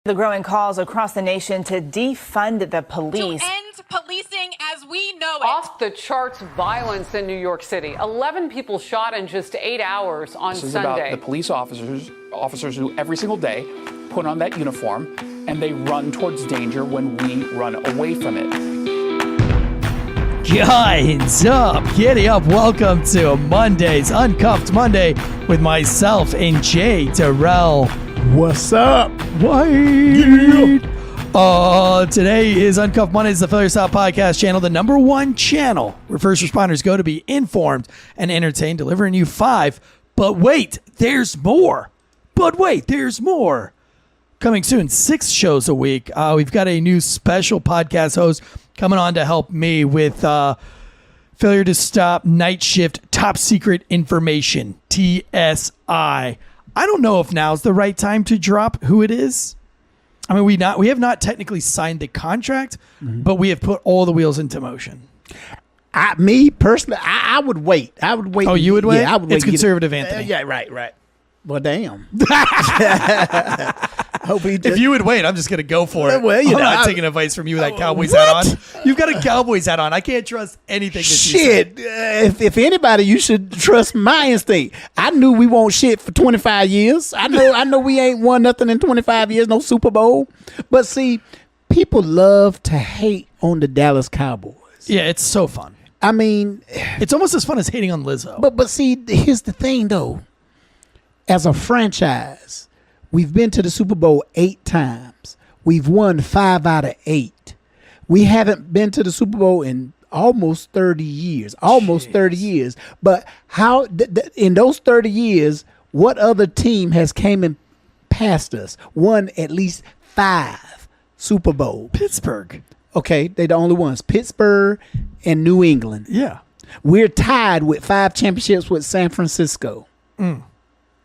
The growing calls across the nation to defund the police. To end policing as we know it. Off the charts violence in New York City. 11 people shot in just 8 hours on Sunday. This is about the police officers who every single day put on that uniform and they run towards danger when we run away from it. Guys up, giddy up. Welcome to Monday's Uncuffed Monday with myself and Jay Derrell. What's up? What? Today is Uncuffed Mondays, the Failure Stop Podcast channel, the #1 channel where first responders go to be informed and entertained, delivering you 5. But wait, there's more. Coming soon, 6 shows a week. We've got a new special podcast host coming on to help me with Failure to Stop Night Shift Top Secret Information, TSI. I don't know if now's the right time to drop who it is. I mean, we have not technically signed the contract, but we have put all the wheels into motion. Me personally, I would wait. Oh, you would wait? Yeah, I would wait. It's conservative, Anthony. Yeah, right. Well, damn. If you would wait, I'm just going to go for it. Well, I'm not taking advice from you with that Cowboys hat on. You've got a Cowboys hat on. I can't trust anything that you say. If anybody, you should trust my instinct. I knew we won't shit for 25 years. I know we ain't won nothing in 25 years, no Super Bowl. But see, people love to hate on the Dallas Cowboys. Yeah, it's so fun. I mean, it's almost as fun as hating on Lizzo. But see, here's the thing, though. As a franchise, we've been to the Super Bowl 8 times. We've won 5 out of 8. We haven't been to the Super Bowl in almost 30 years. But how in those 30 years, what other team has came and passed us? Won at least 5 Super Bowls. Pittsburgh. Okay, they're the only ones. Pittsburgh and New England. Yeah. We're tied with 5 championships with San Francisco.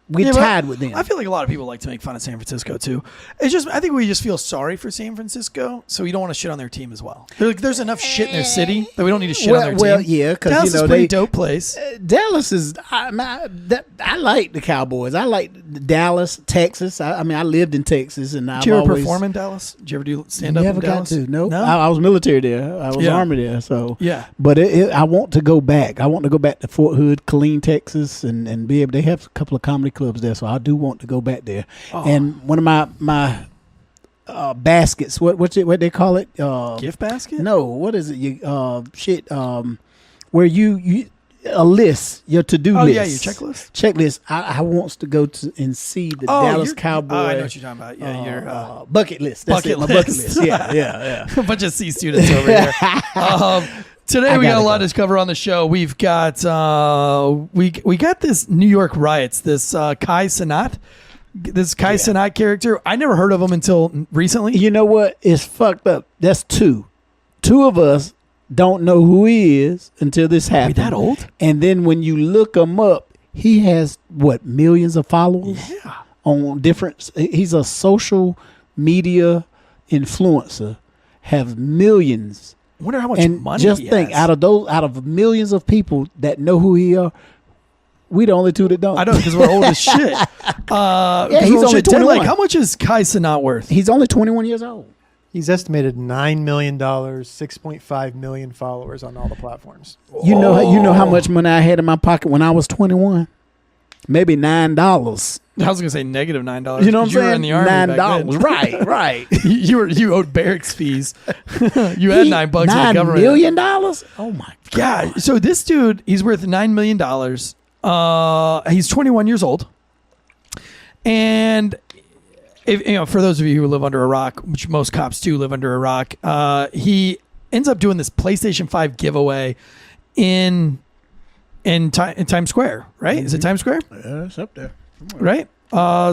We're tied with them. I feel like a lot of people like to make fun of San Francisco too. I think we just feel sorry for San Francisco, so we don't want to shit on their team as well. There's enough shit in their city that we don't need to shit on their team. Well, yeah, because Dallas is a pretty dope place. Dallas is. I like the Cowboys. I like Dallas, Texas. I lived in Texas, and Did you ever perform in Dallas? Did you ever do stand up in Dallas? Never got to. No? I was military there. I was Army there. So yeah. But I want to go back. I want to go back to Fort Hood, Killeen, Texas, and be able. They have a couple of comedy clubs there, so I do want to go back there. Oh. And one of my baskets, what they call it? Gift basket? No, what is it? Where you a list, your to-do list. Oh yeah, your checklist. I wants to go to and see the Dallas Cowboys. I know what you're talking about. Yeah, your bucket list. That's my bucket list. Yeah. A bunch of C students over here. Today we got a lot to cover on the show. We've got we got this New York riots. This Cenant, Cenant character. I never heard of him until recently. You know what? It's fucked up. That's 2 of us don't know who he is until this happened. Are we that old? And then when you look him up, he has millions of followers. Yeah. On different. He's a social media influencer. Have millions. I wonder how much money just he think has. out of millions of people that know who he are, we the only 2 that don't. I know, because we're old as shit. He's only 21. How much is Cenant worth? He's only 21 years old. He's estimated $9 million, 6.5 million followers on all the platforms. You know how much money I had in my pocket when I was 21? Maybe $9. I was gonna say negative $9. You know what I'm saying? You were in the army $9. back then. Right. you owed barracks fees. You had $9 in the government. $9 million? Oh my God. Yeah. So this dude, he's worth $9 million. He's 21 years old. And for those of you who live under a rock, which most cops do live under a rock, he ends up doing this PlayStation 5 giveaway in Times Square, right? Mm-hmm. Is it Times Square? Yeah, it's up there. Right?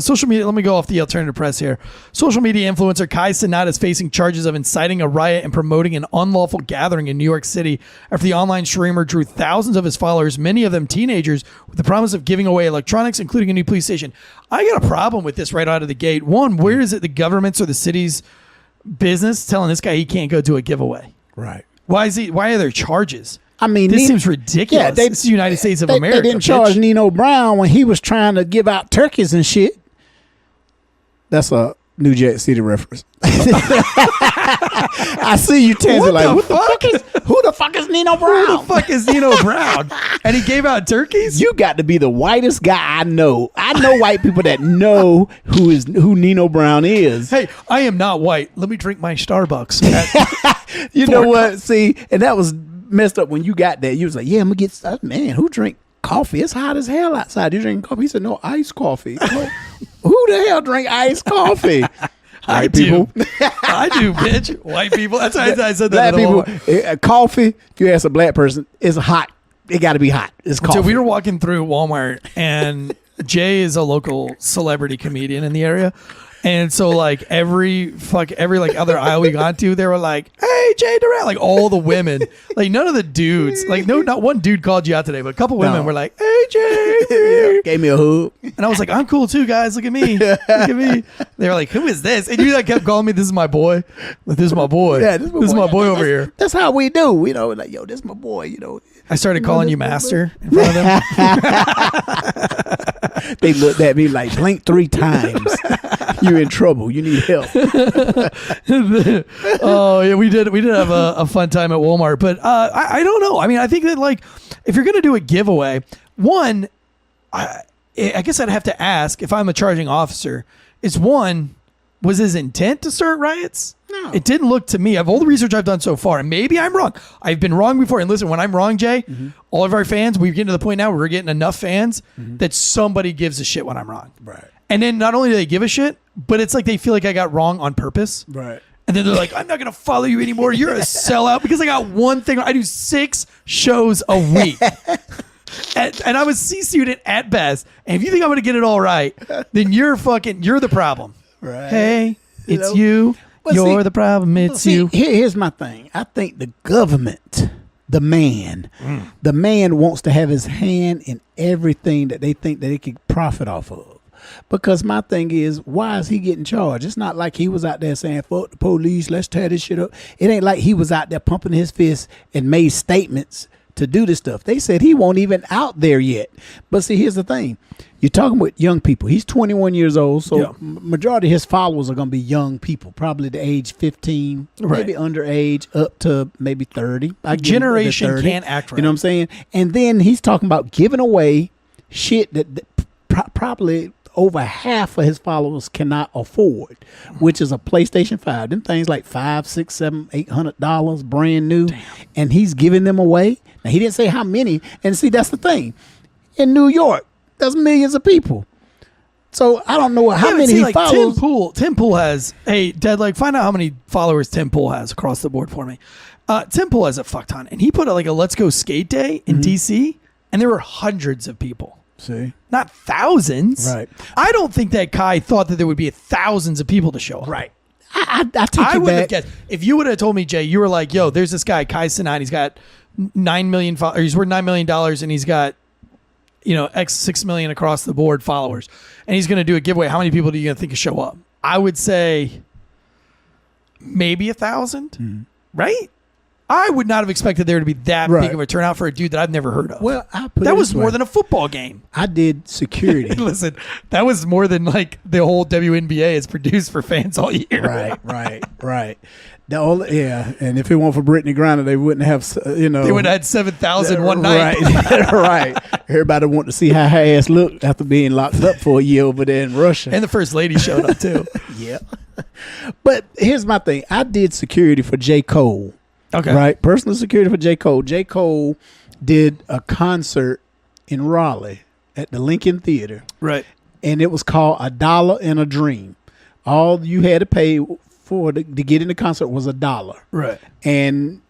Social media, let me go off the alternative press here. Social media influencer Cenant is facing charges of inciting a riot and promoting an unlawful gathering in New York City after the online streamer drew thousands of his followers, many of them teenagers, with the promise of giving away electronics, including a new police station. I got a problem with this right out of the gate. One, where is it the government's or the city's business telling this guy he can't go do a giveaway? Right. Why are there charges? I mean, this seems ridiculous. Yeah, this is the United States of America. They didn't charge Nino Brown when he was trying to give out turkeys and shit. That's a New Jack City reference. I see you, Tansey, What like, the who the fuck is Nino Brown? Who the fuck is Nino Brown? And he gave out turkeys? You got to be the whitest guy I know. I know white people that know who Nino Brown is. Hey, I am not white. Let me drink my Starbucks. You know what? See, and that was messed up when you got there. You was like, yeah, I'm going to get stuff. Man, who drink coffee? It's hot as hell outside. You drinking coffee? He said, no, iced coffee. Who the hell drink iced coffee? I do. I do, bitch. White people. That's why I said that. Black people, coffee, if you ask a black person, it's hot. It got to be hot. It's coffee. So we were walking through Walmart, and Jay is a local celebrity comedian in the area. And so like every like other aisle we got to, they were like, "Hey, Jay Derrell," like all the women, like none of the dudes, like no, not one dude called you out today, but a couple women were like, "Hey, Jay," gave me a hug, and I was like, "I'm cool too, guys. Look at me, look at me." They were like, "Who is this?" And you like kept calling me, "This is my boy. Like, this is my boy. Yeah, this is my boy over here." That's how we do, you know. Like, yo, this is my boy, you know. I started calling you master in front of them. They looked at me like, blink 3 times. You're in trouble. You need help. Oh yeah, we did have a fun time at Walmart, but I don't know. I mean, I think that like if you're gonna do a giveaway, one, I guess I'd have to ask if I'm a charging officer. Was his intent to start riots? No. It didn't look to me, of all the research I've done so far, and maybe I'm wrong. I've been wrong before. And listen, when I'm wrong, Jay, all of our fans, we're getting to the point now where we're getting enough fans that somebody gives a shit when I'm wrong. Right. And then not only do they give a shit, but it's like they feel like I got wrong on purpose. Right. And then they're like, I'm not going to follow you anymore. You're a sellout because I got one thing. I do 6 shows a week. And I was C-student at best. And if you think I'm going to get it all right, then you're the problem. Right. Hey, it's you. You're the problem. It's you. Here's my thing. I think the government, the man wants to have his hand in everything that they think that they can profit off of. Because my thing is, why is he getting charged? It's not like he was out there saying, fuck the police, let's tear this shit up. It ain't like he was out there pumping his fist and made statements to do this stuff. They said he won't even out there yet. But see, here's the thing. You're talking with young people. He's 21 years old, so majority of his followers are going to be young people, probably the age 15, maybe underage, up to maybe 30. Generation 30, can't act right. You know what I'm saying? And then he's talking about giving away shit that probably over half of his followers cannot afford, which is a PlayStation 5. Them things like $500, $600, $700, $800 brand new. Damn. And he's giving them away. Now, he didn't say how many. And see, that's the thing. In New York, there's millions of people. So I don't know how many he follows. Tim Pool has, hey, Deadleg, find out how many followers Tim Pool has across the board for me. Tim Pool has a fuck ton. And he put like a Let's Go Skate Day in DC, and there were hundreds of people. See? Not thousands. Right. I don't think that Kai thought that there would be thousands of people to show up. Right. I take I it would back. have guessed. If you would have told me, Jay, you were like, yo, there's this guy, Kai Cenant. He's got 9 million followers. He's worth $9 million, and he's got, X 6 million across the board followers. And he's going to do a giveaway. How many people do you think show up? I would say maybe 1,000, right? I would not have expected there to be that big of a turnout for a dude that I've never heard of. Well, that was more than a football game. I did security. Listen, that was more than like the whole WNBA has produced for fans all year. Right. And if it weren't for Brittany Griner, they wouldn't have, they would have had 7,000 one night. Right. Everybody wanted to see how her ass looked after being locked up for a year over there in Russia. And the first lady showed up too. Yeah. But here's my thing. I did security for J. Cole. Okay. Right. Personal security for J. Cole. J. Cole did a concert in Raleigh at the Lincoln Theater. Right. And it was called A Dollar and a Dream. All you had to pay for to get in the concert was $1. Right. And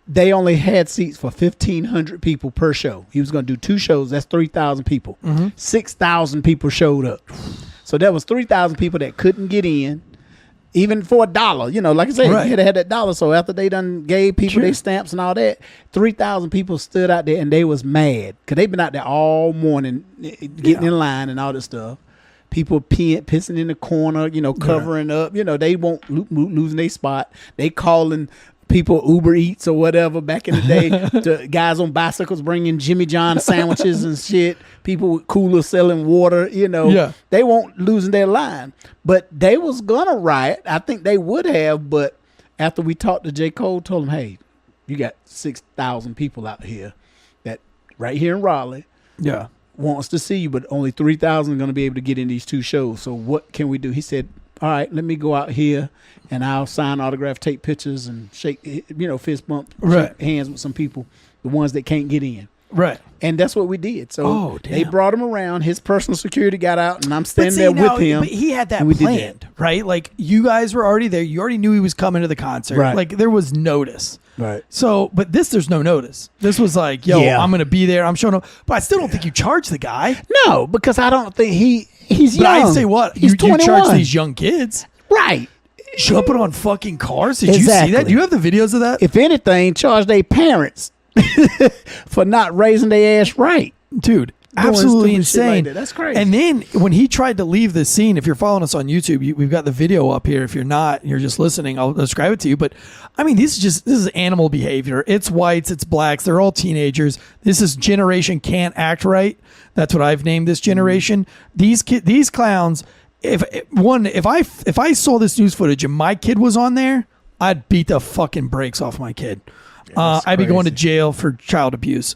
they only had seats for 1,500 people per show. He was going to do 2 shows. That's 3,000 people. 6,000 people showed up. So that was 3,000 people that couldn't get in. Even for $1, like I said, you had to have that $1. So after they done gave people their stamps and all that, 3,000 people stood out there and they was mad because they've been out there all morning getting in line and all this stuff. People pissing in the corner, covering up. They won't losing their spot. They calling people Uber Eats or whatever back in the day. The guys on bicycles bringing Jimmy John sandwiches and shit. People with coolers selling water. They won't losing their line. But they was gonna riot. I think they would have. But after we talked to J. Cole, told him, hey, you got 6,000 people out here that right here in Raleigh. Yeah. Wants to see you, but only 3,000 are going to be able to get in these 2 shows. So what can we do? He said, all right, let me go out here and I'll sign autograph, take pictures, and shake, fist bump, shake hands with some people, the ones that can't get in. Right. And that's what we did. So they brought him around. His personal security got out, and I'm standing there with him. But he had that planned, right? Like, you guys were already there. You already knew he was coming to the concert. Right. Like, there was notice. Right. So, but there's no notice. This was like, yo, I'm going to be there. I'm showing up. But I still don't think you charge the guy. No, because I don't think he's but young. I'd say what? He's you 21. charge these young kids. Right. Jumping on fucking cars. Did you see Exactly. that? Do you have the videos of that? If anything, charge their parents for not raising their ass right. Dude, Doing absolutely stupid shit like insane. that. That's crazy. And then when he tried to leave the scene, if you're following us on YouTube, we've got the video up here. If you're not, you're just listening, I'll describe it to you. But I mean, this is animal behavior. It's whites, it's blacks. They're all teenagers. This is generation can't act right. That's what I've named this generation. These clowns. If I saw this news footage and my kid was on there, I'd beat the fucking brakes off my kid. I'd be going to jail for child abuse.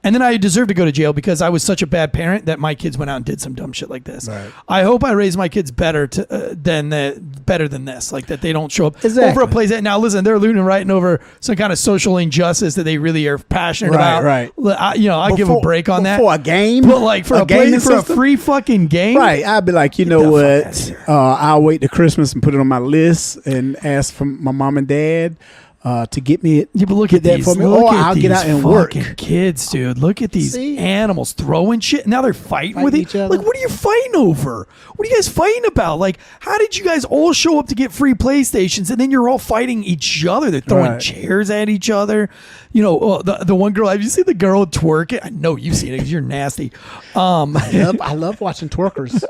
And then I deserve to go to jail because I was such a bad parent that my kids went out and did some dumb shit like this. Right. I hope I raise my kids better than this, like that they don't show up over a place that now listen, they're looting and writing over some kind of social injustice that they really are passionate about. Right. I give a break on that for a game, but like for a free fucking game, right? I'd be like, you know what? I'll wait to Christmas and put it on my list and ask for my mom and dad. To get me, but look at that these, for me. Or I'll get out and work. Kids, dude, look at these animals throwing shit. Now they're fighting with each other. Like, what are you fighting over? What are you guys fighting about? Like, how did you guys all show up to get free PlayStations and then you're all fighting each other? They're throwing chairs at each other. The one girl. Have you seen the girl twerk it? I know you've seen it because you're nasty. I love watching twerkers.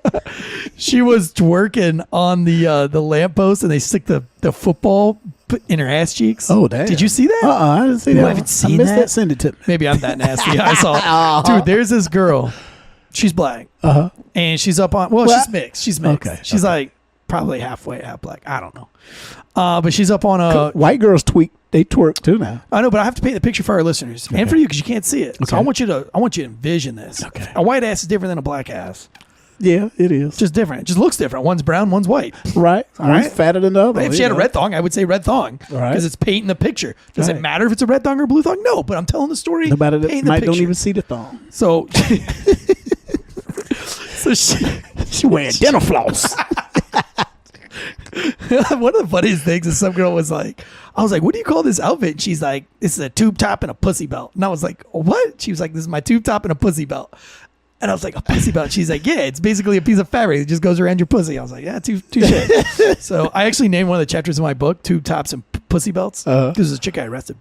She was twerking on the lamppost and they stick the football in her ass cheeks. Oh, damn. Did you see that? I didn't see that. I haven't seen that. I missed that. Send it to me. Maybe I'm that nasty. I saw it. Dude, there's this girl. She's black. And she's up on, she's mixed. She's mixed. Okay. She's like probably half black. I don't know. But she's up on a... White girls they twerk too now. I know, but I have to paint the picture for our listeners and for you because you can't see it. So I want you to envision this. Okay. A white ass is different than a black ass. Yeah, it is. Just different. It just looks different. One's brown, one's white. Right. One's fatter than the other. If she had a red thong, I would say red thong because it's painting the picture. Does it matter if it's a red thong or a blue thong? No, but I'm telling the story. Nobody don't even see the thong. So, she wearing dental floss. One of the funniest things is some girl was like, I was like, what do you call this outfit? And she's like, this is a tube top and a pussy belt. And I was like, what? She was like, this is my tube top and a pussy belt. And I was like, a pussy belt? She's like, yeah, it's basically a piece of fabric that just goes around your pussy. I was like, yeah, touche. So I actually named one of the chapters in my book, Tube Tops and Pussy Belts, because there's a chick I arrested.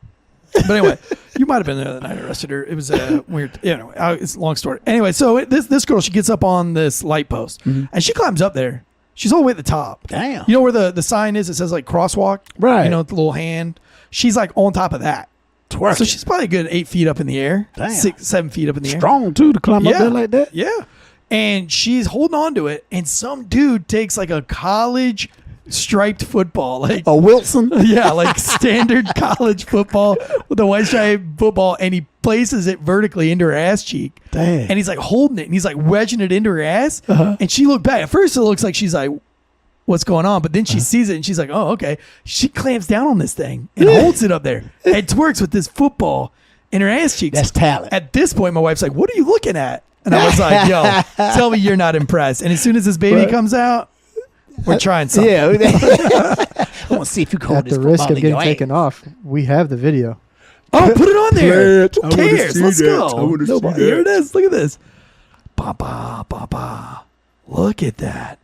But anyway, you might have been there the night I arrested her. It was a weird, it's a long story. Anyway, so this girl, she gets up on this light post and she climbs up there. She's all the way at the top. Damn. You know where the sign is? It says like crosswalk. Right. You know, the little hand. She's like on top of that. Twerking. So she's probably a good 8 feet up in the air. Damn. 6-7 feet up in the air. Strong too to climb up there like that. Yeah. And she's holding on to it, and some dude takes like a college striped football, like a Wilson. Yeah, like standard college football with a white striped football, and he places it vertically into her ass cheek. Damn. And he's like holding it, and he's like wedging it into her ass. And she looked back. At first, it looks like she's like, what's going on? But then she sees it, and she's like, oh, okay. She clamps down on this thing and holds it up there and twerks with this football in her ass cheeks. That's talent. At this point, my wife's like, what are you looking at? And I was like, yo, tell me you're not impressed. And as soon as this baby comes out, we're trying something. Yeah. I want to see if you call At this the risk of getting your taken off, we have the video. Oh, put it on there. Who cares? Let's go. Nobody. Here it is. Look at this. Ba-ba, ba-ba. Look at that.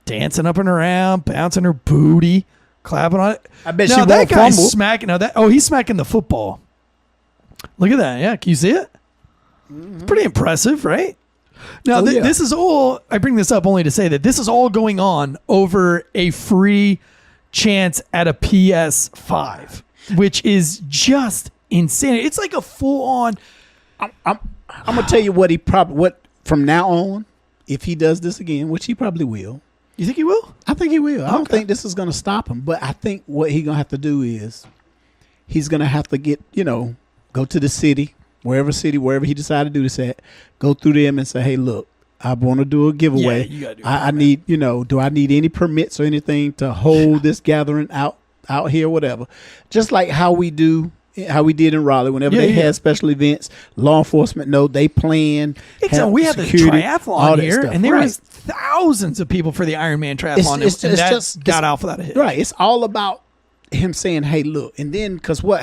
Dancing up and around, bouncing her booty, clapping on it. I bet now she that won't guy's fumble. smacking. He's smacking the football. Look at that. Yeah, can you see it? It's pretty impressive, right? Now, this is all, I bring this up only to say that this is all going on over a free chance at a PS5, which is just insane. It's like a full on. I'm gonna tell you what from now on, if he does this again, which he probably will. You think he will? I think he will. I don't think this is gonna stop him, but I think what he's gonna have to do is he's gonna have to get, go to the city, wherever he decided to do this at, go through them and say, hey, look, I want to do a giveaway. Yeah, you gotta do I need, do I need any permits or anything to hold this gathering out here, whatever. Just like how we did in Raleigh, whenever they had special events, law enforcement they plan. Exactly. We had the security, triathlon here, stuff. and there was thousands of people for the Ironman triathlon, and that got out without a hitch. Right. It's all about him saying, hey, look, and then because what's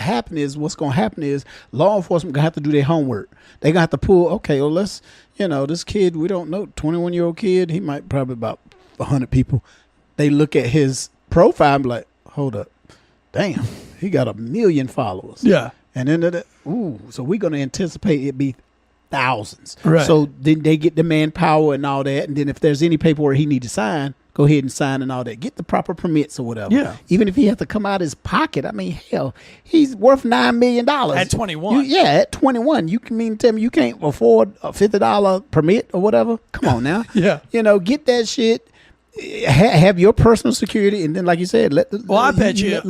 going to happen is law enforcement going to have to do their homework. They're going to have to pull, okay, well, let's, this kid, we don't know, 21-year-old kid, he might probably about 100 people. They look at his profile and be like, hold up, damn, he got 1 million followers. Yeah. And then, so we're going to anticipate it be thousands. Right. So then they get the manpower and all that. And then if there's any paperwork he need to sign, go ahead and sign and all that. Get the proper permits or whatever. Yeah. Even if he has to come out of his pocket. I mean, hell, he's worth $9 million. At 21. At 21. You can tell me you can't afford a $50 permit or whatever? Come on now. Yeah. Get that shit. Have your personal security, and then, like you said, let the. Well, I bet you.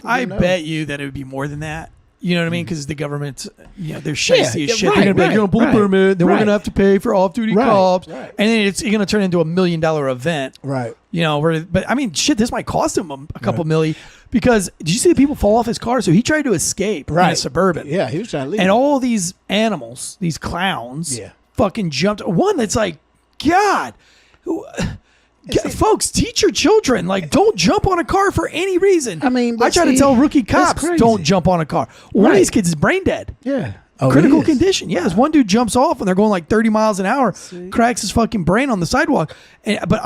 I know. bet you that it would be more than that. You know what I mean? Because the government, they're shady as shit. Right, they're gonna be like, you're gonna pull a permit, then we're gonna have to pay for off-duty cops, and then you're gonna turn into $1 million event. Right. But I mean, shit, this might cost him a couple million because did you see the people fall off his car? So he tried to escape in a Suburban. Yeah, he was trying to leave. And all these animals, these clowns, fucking jumped. One that's like, God. Folks, teach your children. Like, don't jump on a car for any reason. I mean, I try to tell rookie cops, crazy. don't jump on a car. One of these kids is brain dead. Yeah. Critical condition. Yeah, this one dude jumps off and they're going like 30 miles an hour, cracks his fucking brain on the sidewalk. But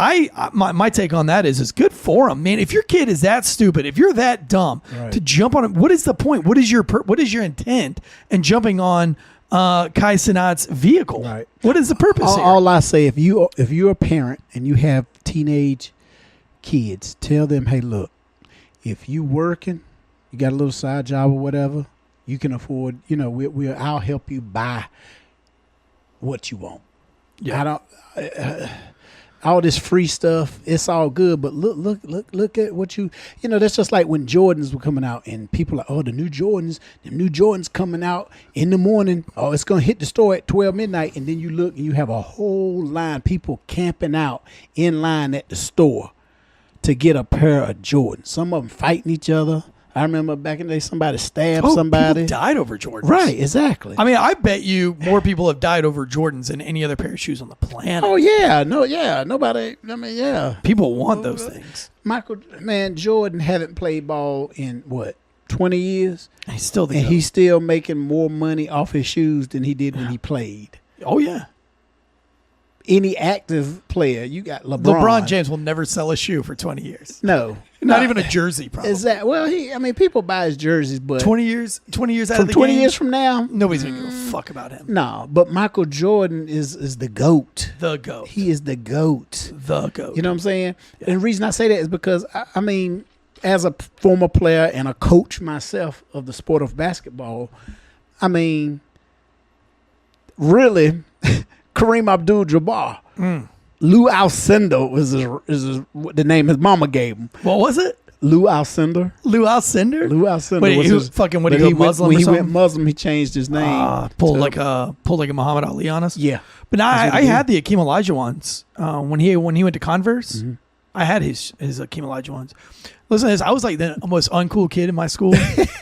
my take on that is it's good for him, man. If your kid is that stupid, if you're that dumb to jump on it, what is the point? What is your intent in jumping on Kai Cenant's vehicle? Right. What is the purpose here? All I say, if you're a parent and you have teenage kids, tell them, hey, look, if you working, you got a little side job or whatever, you can afford, I'll help you buy what you want. Yeah. I don't all this free stuff, it's all good, but look at what that's just like when Jordans were coming out and people are like, oh, the new Jordans coming out in the morning. Oh, it's going to hit the store at 12 midnight. And then you look and you have a whole line, people camping out in line at the store to get a pair of Jordans. Some of them fighting each other. I remember back in the day, somebody stabbed somebody. People died over Jordans. Right, exactly. I mean, I bet you more people have died over Jordans than any other pair of shoes on the planet. Oh, yeah. Nobody, yeah. People want those things. Jordan haven't played ball in, 20 years? He's still the And GOAT. he's still making more money off his shoes than he did when he played. Oh, yeah. Any active player, you got LeBron. LeBron James will never sell a shoe for 20 years. No. Not even a jersey, probably. Is that people buy his jerseys, but 20 years out from of the 20 game, years from now, nobody's going to give a fuck about him. No, but Michael Jordan is the GOAT. The GOAT. He is the GOAT. The GOAT. You know what I'm saying? Yeah. And the reason I say that is because, I mean, as a former player and a coach myself of the sport of basketball, I mean, really, Kareem Abdul-Jabbar, Lou Alcindor was the name his mama gave him. What was it? Lou Alcindor. Lou Alcindor? Lou Alcindor. Wait, he was fucking when he went Muslim when or he something? went Muslim, he changed his name. Pulled like a Muhammad Ali on us. Yeah. But now I had the Akeem Elijah ones when he went to Converse. Mm-hmm. I had his Akeem Elijah ones. Listen to this. I was like the most uncool kid in my school.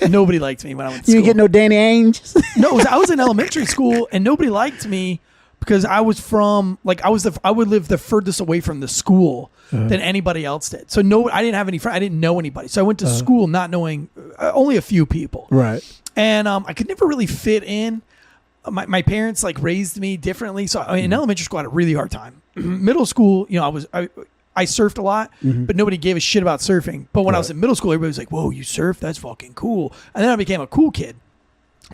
Nobody liked me when I went to school. You didn't get no Danny Ainge? No, I was in elementary school and nobody liked me because I was from I would live the furthest away from the school than anybody else did. So I didn't have any friends. I didn't know anybody. So I went to school not knowing only a few people. Right. And I could never really fit in. My parents raised me differently. So in elementary school I had a really hard time. Middle school, I surfed a lot, but nobody gave a shit about surfing. But when I was in middle school, everybody was like, "Whoa, you surf? That's fucking cool." And then I became a cool kid.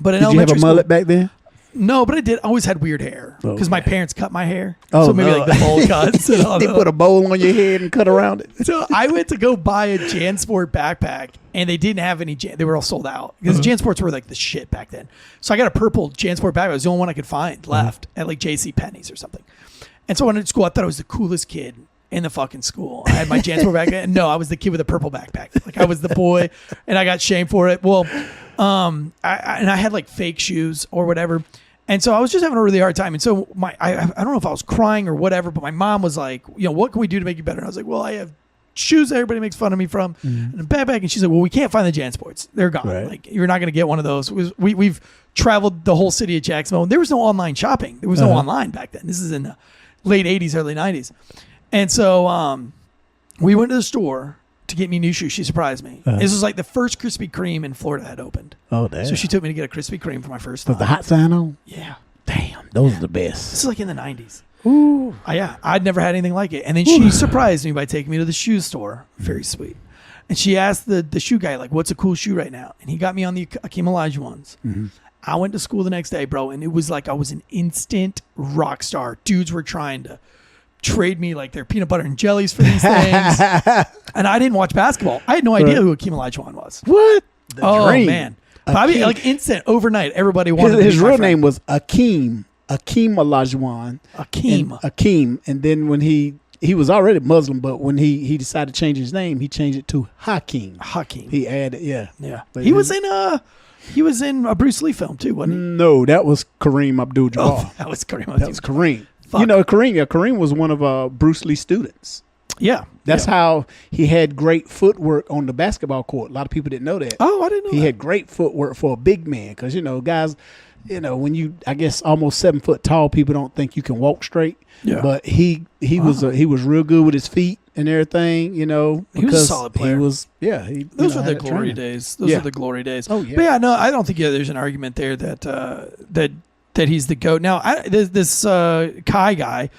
But in Did you have a mullet back then? No, but I did. Always had weird hair because my parents cut my hair. Oh, so maybe no. like the bowl cuts. And all They that. put a bowl on your head and cut around it. So I went to go buy a JanSport backpack, and they didn't have any. They were all sold out because JanSports were like the shit back then. So I got a purple JanSport backpack. It was the only one I could find left at like J.C. Penney's or something. And so I went to school. I thought I was the coolest kid in the fucking school. I had my JanSport backpack. No, I was the kid with a purple backpack. Like I was the boy, and I got shamed for it. Well, I had like fake shoes or whatever. And so I was just having a really hard time. And so I don't know if I was crying or whatever, but my mom was like, what can we do to make you better? And I was like, well, I have shoes that everybody makes fun of me from and a backpack. And she's like, well, we can't find the JanSports. They're gone. Right. Like, you're not going to get one of those. We've traveled the whole city of Jacksonville. And there was no online shopping. There was no online back then. This is in the late 80s, early 90s. And so we went to the store to get me new shoes. She surprised me. This was like the first Krispy Kreme in Florida had opened. Oh, damn. So she took me to get a Krispy Kreme for my first time. With the hot sign on? Yeah. Damn, those are the This best. is like in the 90s. Ooh. Yeah, I'd never had anything like it. And then she surprised me by taking me to the shoe store. Very sweet. And she asked the shoe guy, like, what's a cool shoe right now? And he got me on the Akeem Olajuwons. I went to school the next day, bro, and it was like I was an instant rock star. Dudes were trying to trade me like their peanut butter and jellies for these things. And I didn't watch basketball. I had no idea who Akeem Olajuwon was. What? The dream. Man. Probably like instant, overnight, everybody wanted to be his my real friend. name was Akeem Olajuwon. Akeem. And then when he was already Muslim, but when he decided to change his name, he changed it to Hakeem. He added, Yeah. But He was in a Bruce Lee film too, wasn't he? No, that was Kareem Abdul-Jabbar. Oh, that was Kareem. That was Kareem. Fuck. You know Kareem? Yeah, Kareem was one of Bruce Lee's students. Yeah. That's how he had great footwork on the basketball court. A lot of people didn't know that. Oh, I didn't know He that. had great footwork for a big man because, guys, when you, I guess, almost 7 foot tall, people don't think you can walk straight. Yeah. But he was real good with his feet and everything, He was a solid player. Those were the glory days. Those are the glory days. Oh, yeah. But yeah, no, I don't think there's an argument there that he's the GOAT. Now, this Kai guy,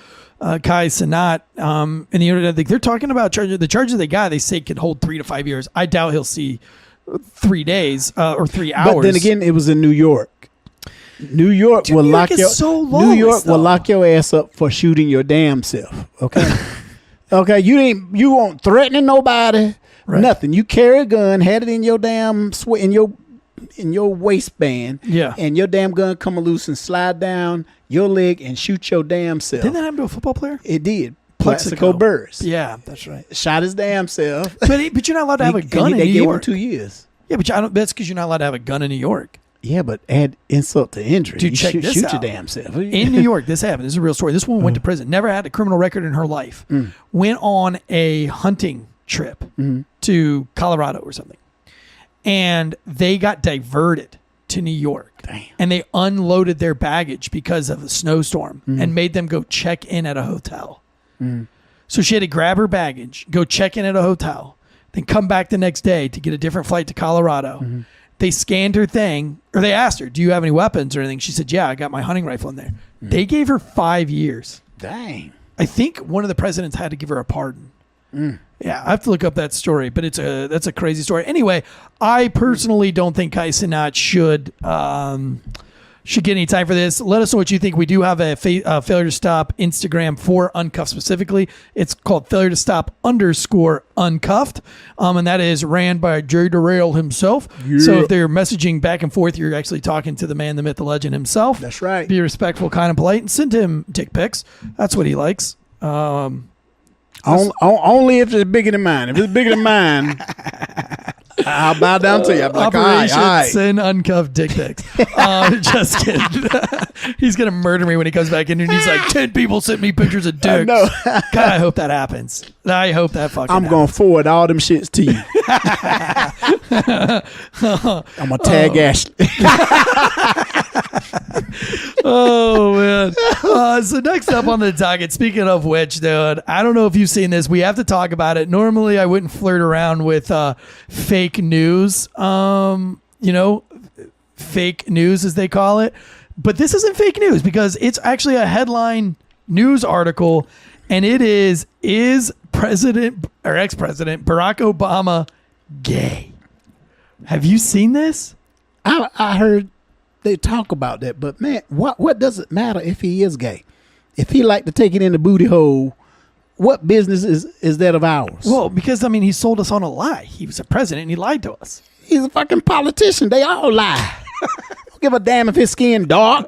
Kai Cenant, in the internet, they're talking about the charges they got. They say could hold 3 to 5 years. I doubt he'll see 3 days or 3 hours. But then again, it was in New York. New York Dude, will New York lock is your so New lawless, York will though. lock your ass up for shooting your damn self. Okay. Okay, you won't threatening nobody. Right. Nothing. You carry a gun, had it in your damn in your waistband. Yeah. And your damn gun come loose and slide down your leg and shoot your damn self. Didn't that happen to a football player? It did. Plaxico Plaxico Burress. Yeah, that's right. Shot his damn self. But you're not allowed to have a gun in They New gave him York. 2 years. Yeah, but that's because you're not allowed to have a gun in New York. Yeah, but add insult to injury. Dude, You check this shoot out. your damn self. In New York, this happened. This is a real story. This woman went to prison, never had a criminal record in her life, went on a hunting trip to Colorado or something, and they got diverted to New York. Damn. And they unloaded their baggage because of a snowstorm and made them go check in at a hotel. So she had to grab her baggage, go check in at a hotel, then come back the next day to get a different flight to Colorado. They scanned her thing, or they asked her, do you have any weapons or anything? She said, yeah, I got my hunting rifle in there. They gave her 5 years. Dang. I think one of the presidents had to give her a pardon. Yeah, I have to look up that story, but that's a crazy story. Anyway, I personally don't think Kai Cenant should get any time for this. Let us know what you think. We do have a Failure to Stop Instagram for Uncuffed specifically. It's called Failure to Stop _Uncuffed. And that is ran by Derrell himself. Yeah. So if they're messaging back and forth, you're actually talking to the man, the myth, the legend himself. That's right. Be respectful, kind, and polite, and send him dick pics. That's what he likes. Only if it's bigger than mine. If it's bigger than mine, I'll bow down to you. I'll be like, Operation all right. Send Uncuffed dick pics. Just kidding. He's going to murder me when he comes back in and he's like, 10 people sent me pictures of dicks. know. God, I hope that happens. I hope that fucking I'm going to forward all them shits to you. I'm going to tag Ashley. Oh, man. So next up on the docket, speaking of which, dude, I don't know if you've seen this. We have to talk about it. Normally, I wouldn't flirt around with fake news, fake news as they call it. But this isn't fake news because it's actually a headline news article, and it is President or ex-president Barack Obama gay? Have you seen this? I heard they talk about that, but man, what does it matter if he is gay? If he like to take it in the booty hole, what business is that of ours? Well, because I mean, he sold us on a lie. He was a president and he lied to us. He's a fucking politician. They all lie. I don't give a damn if his skin dark.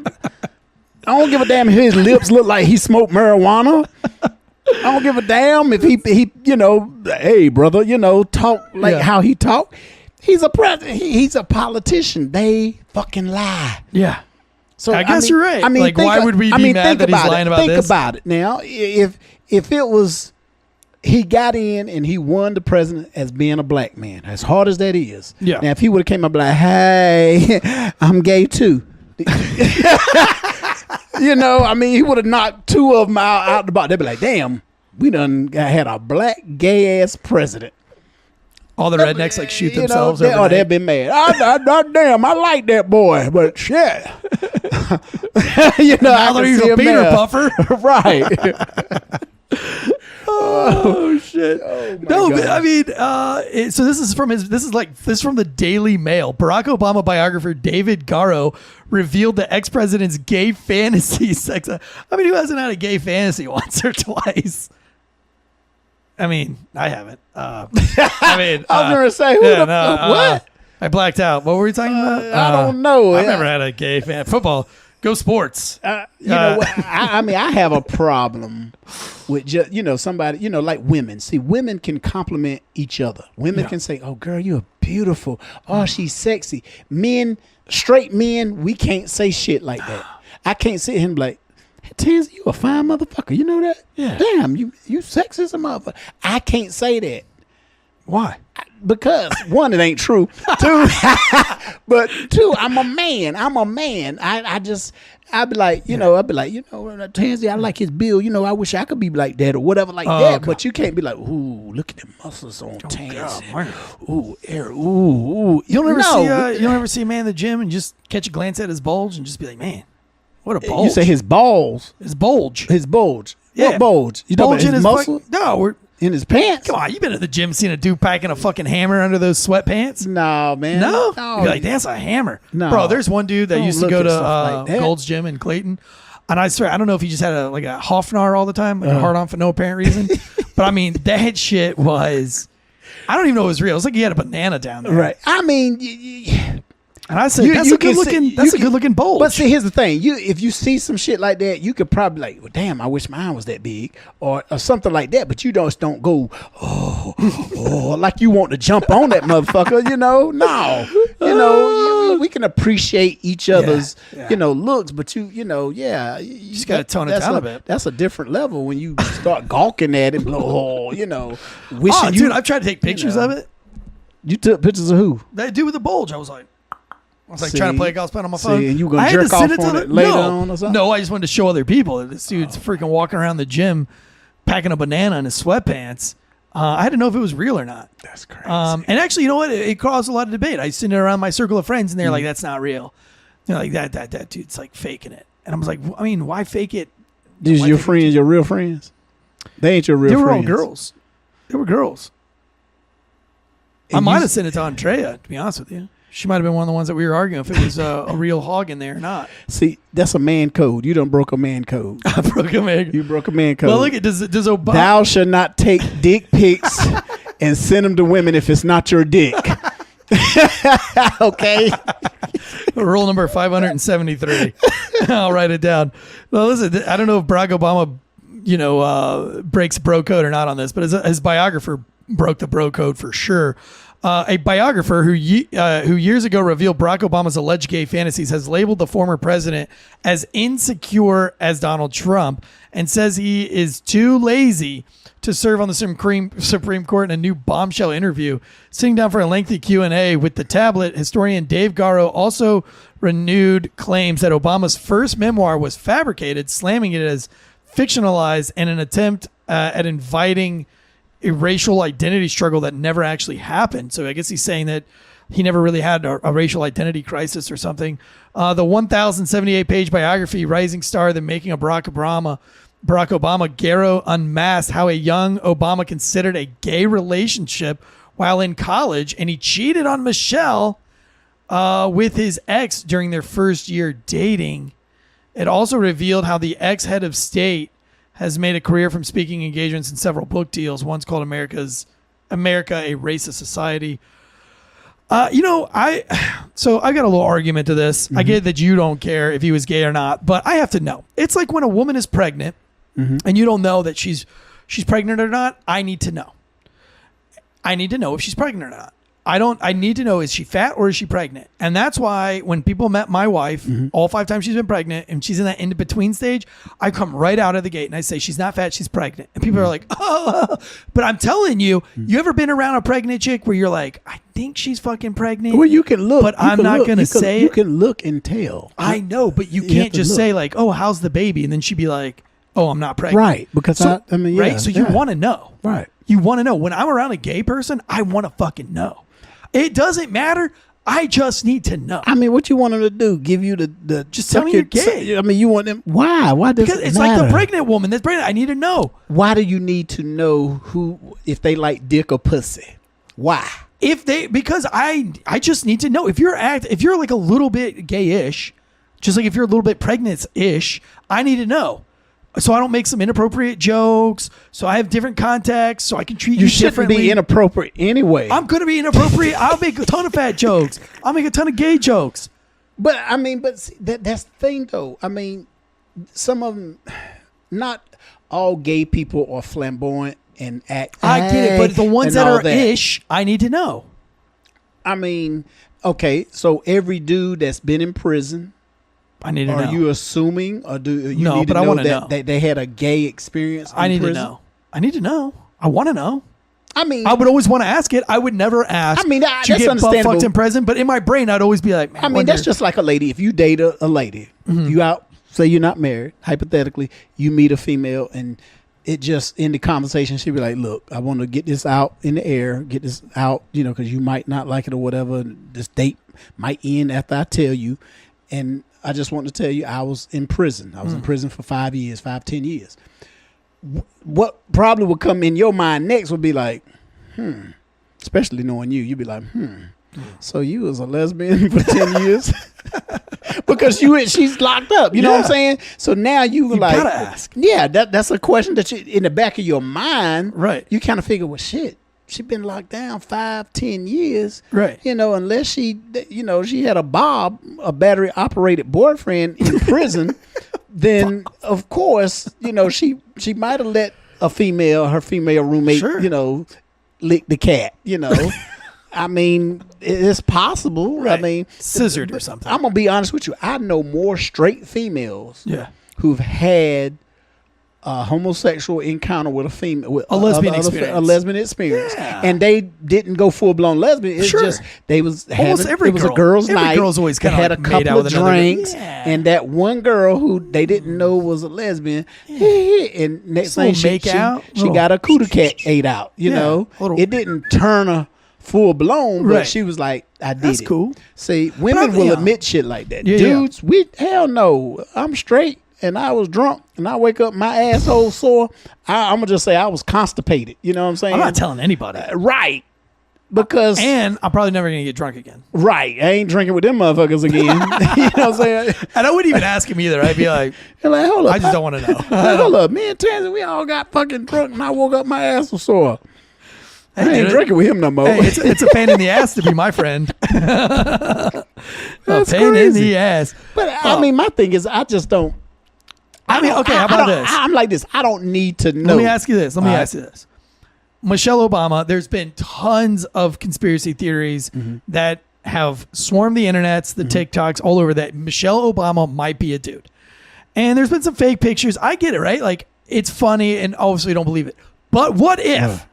I don't give a damn if his lips look like he smoked marijuana. I don't give a damn if he you know, hey brother, you know, talk like how he talk. He's a president. He's a politician. They fucking lie. Yeah. So I guess you're right. I mean, like, why would we be mad that he's lying about this? Think about it now. If it was, he got in and he won the president as being a black man, as hard as that is. Yeah. Now, if he would have came up like, hey, I'm gay too. You know, I mean, he would have knocked two of them out the box. They'd be like, damn, we done had a black gay ass president. All the rednecks like shoot themselves. They've been mad. Damn, I like that boy, but shit. You know, now that he's a Peter Puffer, right? Oh shit! No, but I mean, so this is from the Daily Mail. Barack Obama biographer David Garrow revealed the ex-president's gay fantasy sex. I mean, who hasn't had a gay fantasy once or twice? I mean, I haven't. I was gonna say, what? I blacked out. What were we talking about? I don't know. I've never had a gay fan. Football. Go sports. You know what? I mean, I have a problem with just, you know, somebody, you know, like women. See, women can compliment each other. Women can say, oh, girl, you're beautiful. Oh, she's sexy. Men, straight men, we can't say shit like that. I can't sit here and be like, hey, Tansey, you a fine motherfucker. You know that? Yeah. Damn, you sexy as a motherfucker. I can't say that. Why? Because one, it ain't true. Two, but two, I'm a man. I'd be like, you know, Tansey, I like his build. You know, I wish I could be like that or whatever like that. Okay. But you can't be like, ooh, look at the muscles on Tansey. Ooh, ooh. You'll never see a man in the gym and just catch a glance at his bulge and just be like, man, what a bulge. You say his balls. His bulge. His bulge. Yeah. What bulge? You bulge talking about his muscle? No, we're in his pants. Come on, you been at the gym seen a dude packing a fucking hammer under those sweatpants? No, man. No? You'd be like, that's a hammer. No. Bro, there's one dude that used to go to like Gold's Gym in Clayton. And I swear, I don't know if he just had a Hoffnar all the time, like a hard on for no apparent reason. But I mean, that shit was, I don't even know it was real. It was like he had a banana down there. Right. I mean, and I said, that's a good looking bulge. But see, here's the thing. If you see some shit like that, you could probably like, well, damn, I wish mine was that big or something like that. But you don't go, oh, like you want to jump on that motherfucker, you know? No. You know, we can appreciate each other's, you know, looks, but you know, you just got to tone it down a bit. That's a different level when you start gawking at it, you know, wishing dude, I've tried to take pictures of it. You took pictures of who? That dude with the bulge. I was like trying to play a golf spin on my phone. And you gonna jerk off on it later on or something? No, I just wanted to show other people. This dude's freaking walking around the gym packing a banana in his sweatpants. I had to know if it was real or not. That's crazy. And actually, you know what? It caused a lot of debate. I was sitting around my circle of friends, and they're like, "That's not real." They're like, "That dude's like faking it." And I was like, "I mean, why fake it?" These your friends, your real friends? They ain't your real friends. They were all girls. They were girls. I might have sent it to Andrea, to be honest with you. She might have been one of the ones that we were arguing if it was a real hog in there or not. See, that's a man code. You done broke a man code. I broke a man code. You broke a man code. Well, look at does Obama. Thou shall not take dick pics and send them to women if it's not your dick. Okay. Rule number 573. I'll write it down. Well, listen, I don't know if Barack Obama, you know, breaks bro code or not on this, but his biographer broke the bro code for sure. A biographer who years ago revealed Barack Obama's alleged gay fantasies has labeled the former president as insecure as Donald Trump and says he is too lazy to serve on the Supreme Court in a new bombshell interview. Sitting down for a lengthy Q&A with the tablet, historian Dave Garrow also renewed claims that Obama's first memoir was fabricated, slamming it as fictionalized and an attempt at inviting a racial identity struggle that never actually happened. So I guess he's saying that he never really had a racial identity crisis or something. The 1,078-page biography, Rising Star, The Making of Barack Obama, Garrow unmasked how a young Obama considered a gay relationship while in college, and he cheated on Michelle with his ex during their first year dating. It also revealed how the ex-head of state has made a career from speaking engagements in several book deals, once called America a Racist Society. I got a little argument to this. I get that you don't care if he was gay or not, but I have to know. It's like when a woman is pregnant and you don't know that she's pregnant or not. I need to know. I need to know if she's pregnant or not. I need to know, is she fat or is she pregnant? And that's why when people met my wife, all 5 times she's been pregnant and she's in that in-between stage, I come right out of the gate and I say, she's not fat, she's pregnant. And people are like, oh, but I'm telling you, you ever been around a pregnant chick where you're like, I think she's fucking pregnant? Well, you can look. But I'm not going to say it. You can look and tell. I know, but you can't just say like, oh, how's the baby? And then she'd be like, oh, I'm not pregnant. Right. Because right? So you want to know. Right. You want to know. When I'm around a gay person, I want to fucking know. It doesn't matter. I just need to know. I mean, what you want them to do? Give you the just tell me you're gay. I mean, you want them. Why? Why does because it it's matter? like the pregnant woman that's pregnant. I need to know. Why do you need to know if they like dick or pussy? Why? Because I just need to know if you're like a little bit gay-ish, just like if you're a little bit pregnant-ish, I need to know. So I don't make some inappropriate jokes. So I have different contexts. So I can treat you differently. You shouldn't be inappropriate anyway. I'm going to be inappropriate. I'll make a ton of fat jokes. I'll make a ton of gay jokes. But I mean, see, that's the thing though. I mean, some of them, not all gay people are flamboyant and act. I get it, but the ones that are ish, I need to know. I mean, okay, so every dude that's been in prison, I need to know. Are you assuming, or do you no, need but to I know that know. They had a gay experience in I need prison? to know. I need to know. I want to know. I mean, I would always want to ask it. I would never ask. I mean, that's to get understandable. butt fucked in prison, but in my brain, I'd always be like, man, I mean, that's just like a lady. If you date a lady, you out, say you're not married, hypothetically, you meet a female, and it just in the conversation, she'd be like, look, I want to get this out in the air, get this out, because you might not like it or whatever. This date might end after I tell you, and I just want to tell you, I was in prison. I was in prison for 10 years. What probably would come in your mind next would be like, especially knowing you, you'd be like, so you was a lesbian for 10 years? Because she's locked up, you know what I'm saying? So now you like, gotta ask. Yeah, that's a question that you, in the back of your mind, right? You kind of figure, well, shit. She been locked down 5-10 years, right? Unless she had a battery operated boyfriend in prison, then of course, she might have let her female roommate, lick the cat, I mean, it's possible. Right. I mean, scissored or something. I'm gonna be honest with you. I know more straight females, who've had a homosexual encounter with a female, with a lesbian experience, and they didn't go full blown lesbian. It's just they was almost it was a girl's night. Girl's always they had a couple of drinks, and that one girl who they didn't know was a lesbian, and next thing she got a cootie cat ate out. It didn't turn her full blown, but she was like, I did That's it. Cool. See, women will admit shit like that. Yeah, Dudes, hell no. I'm straight. And I was drunk, and I wake up, my asshole sore. I'm gonna just say I was constipated. You know what I'm saying? I'm not telling anybody, right? Because I'm probably never gonna get drunk again. Right? I ain't drinking with them motherfuckers again. You know what I'm saying? And I wouldn't even ask him either. I'd be like, hold up, I just don't want to know. Hold up, me and Tansey, we all got fucking drunk, and I woke up, my ass was sore. I ain't drinking with him no more. Hey, it's a pain in the ass to be my friend. A pain crazy. In the ass. But I mean, my thing is, I just don't. Okay, how about this? I'm like this. I don't need to know. Let me ask you this. Michelle Obama, there's been tons of conspiracy theories that have swarmed the internets, the TikToks, all over that Michelle Obama might be a dude. And there's been some fake pictures. I get it, right? Like, it's funny, and obviously you don't believe it. But what if?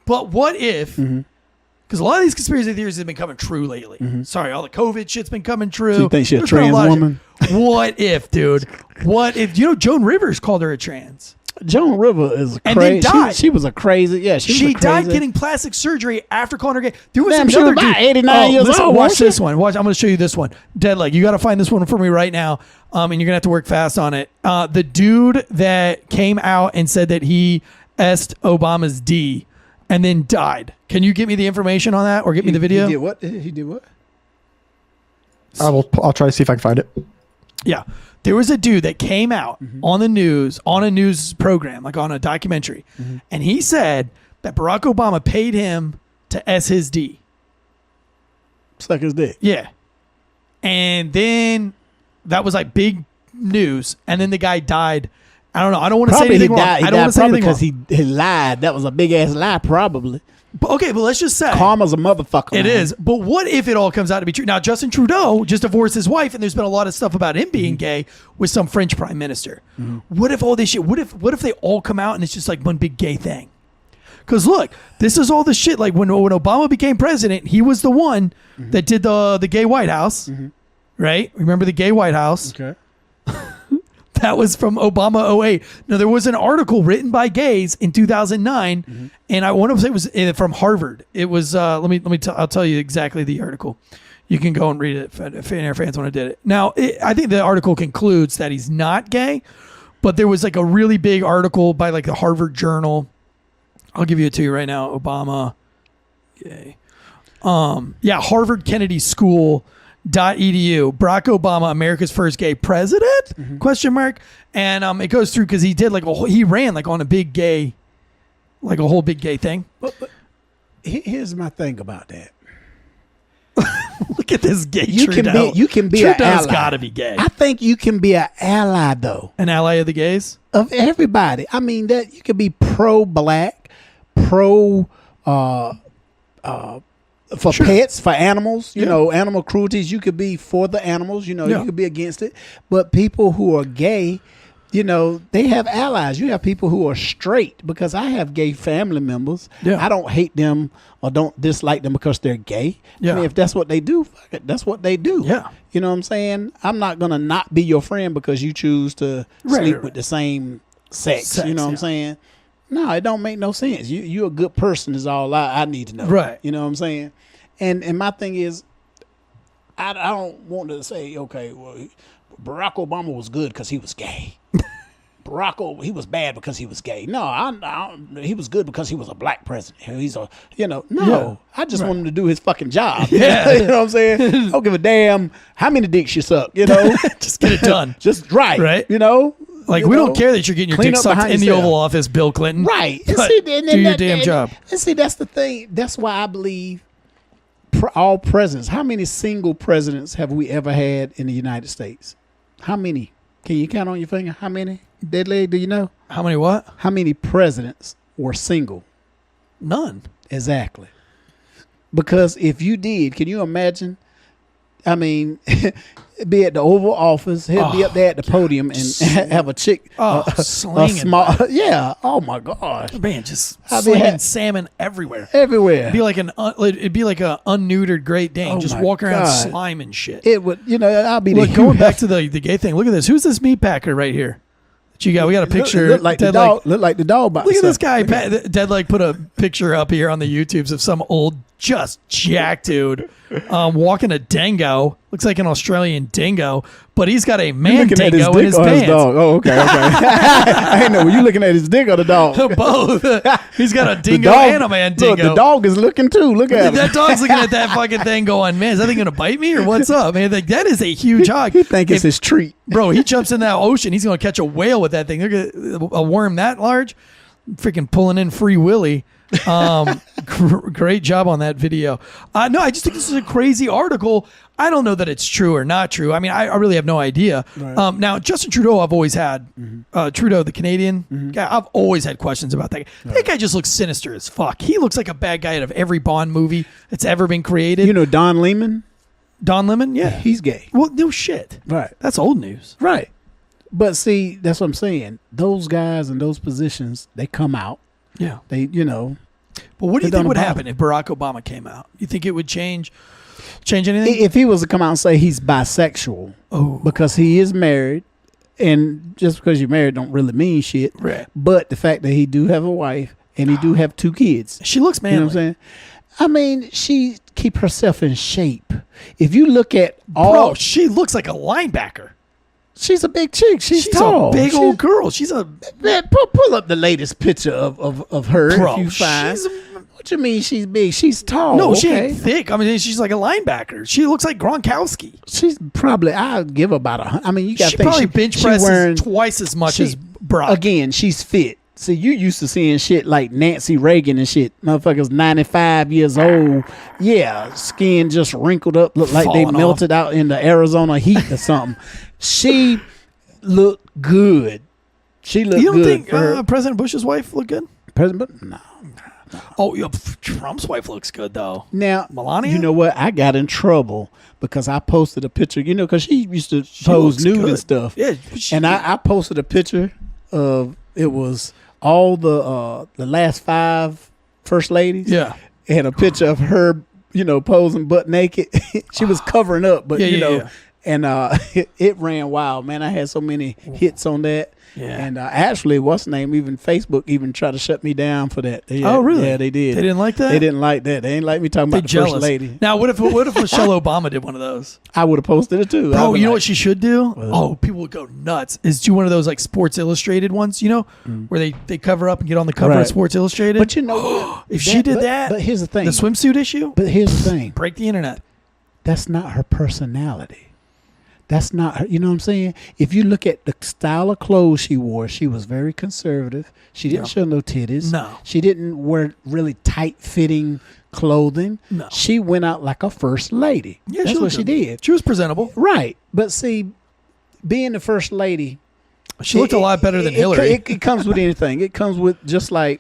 Because a lot of these conspiracy theories have been coming true lately. Sorry, all the COVID shit's been coming true. So you think she's a trans woman? What if, dude? What if, Joan Rivers called her a trans? Joan Rivers is and then died. She was a crazy, she died getting plastic surgery after calling her gay. There was she another was dude. about 89 years old. Watch this one. I'm going to show you this one. Deadleg, you got to find this one for me right now, and you're going to have to work fast on it. The dude that came out and said that he est Obama's D and then died. Can you get me the information on that or get me the video? He did what? He did what? I'll try to see if I can find it. Yeah. There was a dude that came out on the news, on a news program, like on a documentary, and he said that Barack Obama paid him to S his D. Suck his dick. Yeah. And then that was like big news, and then the guy died. I don't know. I don't want to say anything wrong. I don't want to say anything because wrong. he lied. That was a big ass lie, probably. But let's just say Karma's a motherfucker. it is. But what if it all comes out to be true? Now, Justin Trudeau just divorced his wife, and there's been a lot of stuff about him being gay with some French prime minister. What if all this shit? What if they all come out and it's just like one big gay thing? Because look, this is all the shit. Like when Obama became president, he was the one that did the gay White House, right? Remember the gay White House? Okay. That was from Obama 08. Now, there was an article written by gays in 2009, and I want to say it was from Harvard. It was, I'll tell you exactly the article. You can go and read it if any of our fans want to do it. Now, I think the article concludes that he's not gay, but there was like a really big article by like the Harvard Journal. I'll give it to you right now. Obama gay. Harvard Kennedy School. .edu. Barack Obama, America's first gay president? Question mark. And it goes through because he did he ran like on a big gay, like a whole big gay thing. But here's my thing about that. Look at this gay You Trudeau. can be an Trudeau's ally. got to be gay. I think you can be an ally though An ally of the gays. of everybody. I mean that you can be pro-black, pro for pets, for animals, you know, animal cruelties. You could be for the animals, you know, you could be against it. But people who are gay, you know, they have allies. You have people who are straight, because I have gay family members. Yeah. I don't hate them or don't dislike them because they're gay. Yeah. I mean, if that's what they do, fuck it, that's what they do. Yeah. You know what I'm saying? I'm not going to not be your friend because you choose to sleep right. with the same sex. You know what I'm saying? No, it don't make no sense. You're a good person is all I need to know. Right. You know what I'm saying? And my thing is, I don't want to say, okay, well, Barack Obama was good because he was gay. He was bad because he was gay. No, he was good because he was a black president. He's a, I just want him to do his fucking job. Yeah. You know what I'm saying? I don't give a damn how many dicks you suck, you know? Just get it done. Just right. You know? Like, we don't care that you're getting your dick sucked in the Oval Office, Bill Clinton. Right. But do your damn job. And see, that's the thing. That's why I believe all presidents. How many single presidents have we ever had in the United States? How many? Can you count on your finger? How many? Deadleg, do you know? How many what? How many presidents were single? None. Exactly. Because if you did, can you imagine? I mean, be at the Oval Office, he'll be up there at the podium and have a chick, slinging. small, oh my gosh, Man, just slinging salmon everywhere. Everywhere. It'd be like a unneutered Great Dane, just my walking around God. slime and shit. It would, I'll be Look, going back to the gay thing. Look at this. Who's this meat packer right here? That you got? We got a picture. Look like the dog. Look like the dog. Look at this guy. Deadleg put a picture up here on the YouTubes of some old, just jacked dude walking a dingo. Looks like an Australian dingo, but he's got a man dingo in his pants. His dog. Oh, okay. I didn't know. Were you looking at his dick or the dog? Both. He's got a dingo and a man dingo. Look, the dog is looking too. Look at him. That dog's looking at that fucking thing going, man, is that thing going to bite me or what's up? Man, like, that is a huge hog. He think it's his treat. Bro, he jumps in that ocean. He's going to catch a whale with that thing. Look at a worm that large. Freaking pulling in Free Willy. Great job on that video. No, I just think this is a crazy article. I don't know that it's true or not true. I mean, I really have no idea. Right. Now, Justin Trudeau, I've always had. Trudeau, the Canadian guy, I've always had questions about that guy. Right. That guy just looks sinister as fuck. He looks like a bad guy out of every Bond movie that's ever been created. You know Don Lemon? Don Lemon? Yeah. He's gay. Well, no shit. Right. That's old news. Right. But see, that's what I'm saying. Those guys in those positions, they come out. Yeah. They, But what do you think would happen if Barack Obama came out? You think it would change anything? If he was to come out and say he's bisexual, because he is married, and just because you're married don't really mean shit. Right. But the fact that he do have a wife and he do have 2 kids. She looks manly. You know what I'm saying? I mean, she keep herself in shape. If you look at all... Bro, she looks like a linebacker. She's a big chick. She's tall. A big old girl. She's a man. Pull up the latest picture of her. Bro, if you find. she's What you mean she's big? She's tall. no, she okay. ain't thick. I mean, she's like a linebacker. She looks like Gronkowski. She's probably. I'll give about 100. I mean, you got to She think probably bench presses twice as much as Brock. Again, she's fit. See, you used to seeing shit like Nancy Reagan and shit. Motherfuckers 95 years old. Yeah, skin just wrinkled up, looked like they Falling melted out in the Arizona heat or something. She looked good. She looked good. You don't think for her. President Bush's wife looked good? President? No. Oh, yeah, Trump's wife looks good though. Now, Melania? you know what? I got in trouble because I posted a picture, because she used to pose looks nude good. and stuff. Yeah, and I posted a picture of, it was all the last 5 first ladies. Yeah. And a picture of her, posing butt naked. She was covering up, but Yeah. and it ran wild, man. I had so many hits on that. Yeah. And actually, what's the name? Even Facebook even tried to shut me down for that. Oh, really? Yeah, they did. They didn't like that? They didn't like that. They didn't like me talking They about the jealous. first lady. Now, what if Michelle Obama did one of those? I would have posted it too. Bro, you know what she should do? Oh, people would go nuts. Is do one of those like Sports Illustrated ones, where they cover up and get on the cover of Right. Sports Illustrated. But you know what? if she did that, But here's the thing. the swimsuit issue, But here's the thing. break the internet. That's not her personality. That's not her. You know what I'm saying? If you look at the style of clothes she wore, she was very conservative. She didn't show no titties. No. She didn't wear really tight-fitting clothing. No. She went out like a first lady. Yeah, That's what she did. She was presentable. Right. But see, being the first lady, She looked a lot better than Hillary. It comes with anything. It comes with just like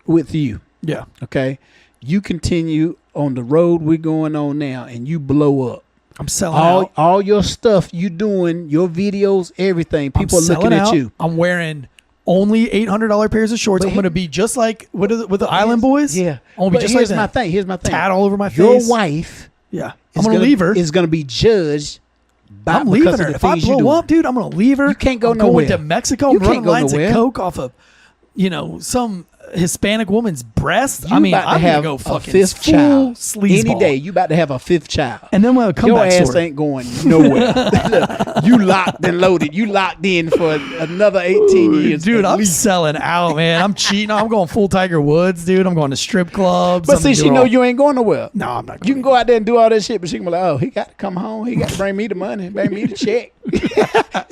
with you. Yeah. Okay? You continue on the road we're going on now, and you blow up. I'm selling out. All your stuff you doing, your videos, everything. People are looking selling at out. you. I'm wearing only $800 pairs of shorts. But I'm going to be just like with the Island Boys. Yeah. I'm going to be just like that. Here's my thing. Tat all over my Your face. wife Yeah. I'm going to leave her. is going to be judged by I'm leaving because of her. the If I things you blow doing. up, dude, I'm going to leave her. You can't go I'm nowhere. going to Mexico. You I'm running can't go lines nowhere. of coke off of, some Hispanic woman's breast. You I mean, about to I'm going have to go a fucking 5th full child. sleazeball. Any day, you about to have a 5th child. And then we'll come Your back. ass ain't going nowhere. You locked and loaded. You locked in for another 18 years. Dude, at I'm least. selling out, man. I'm cheating. I'm going full Tiger Woods, dude. I'm going to strip clubs. But I'm see, she doing know all- you ain't going nowhere. No, I'm not. You can go out there and do all that shit, but she can be like, oh, he got to come home. He got to bring me the money, bring me the check. He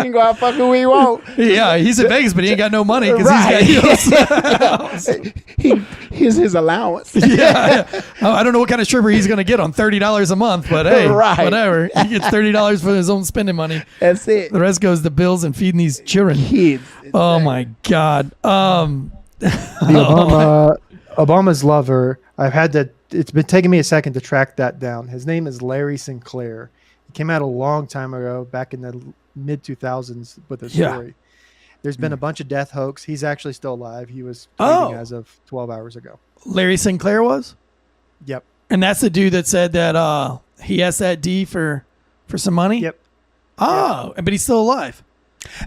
can go out fucking where he want. Yeah, he's in Vegas, but he ain't got no money because Right. he's got. Here's his allowance. Yeah. I don't know what kind of stripper he's going to get on $30 a month, but hey, Right. whatever. He gets $30 for his own spending money. That's it. The rest goes to bills and feeding these children. Kids. Oh my God. Obama's lover. It's been taking me a second to track that down. His name is Larry Sinclair. He came out a long time ago, back in the mid 2000s, with a Yeah. story. There's been a bunch of death hoax. He's actually still alive. He was Oh. tweeting as of 12 hours ago. Larry Sinclair was? Yep. And that's the dude that said that he asked that D for some money? Yep. Oh, but he's still alive.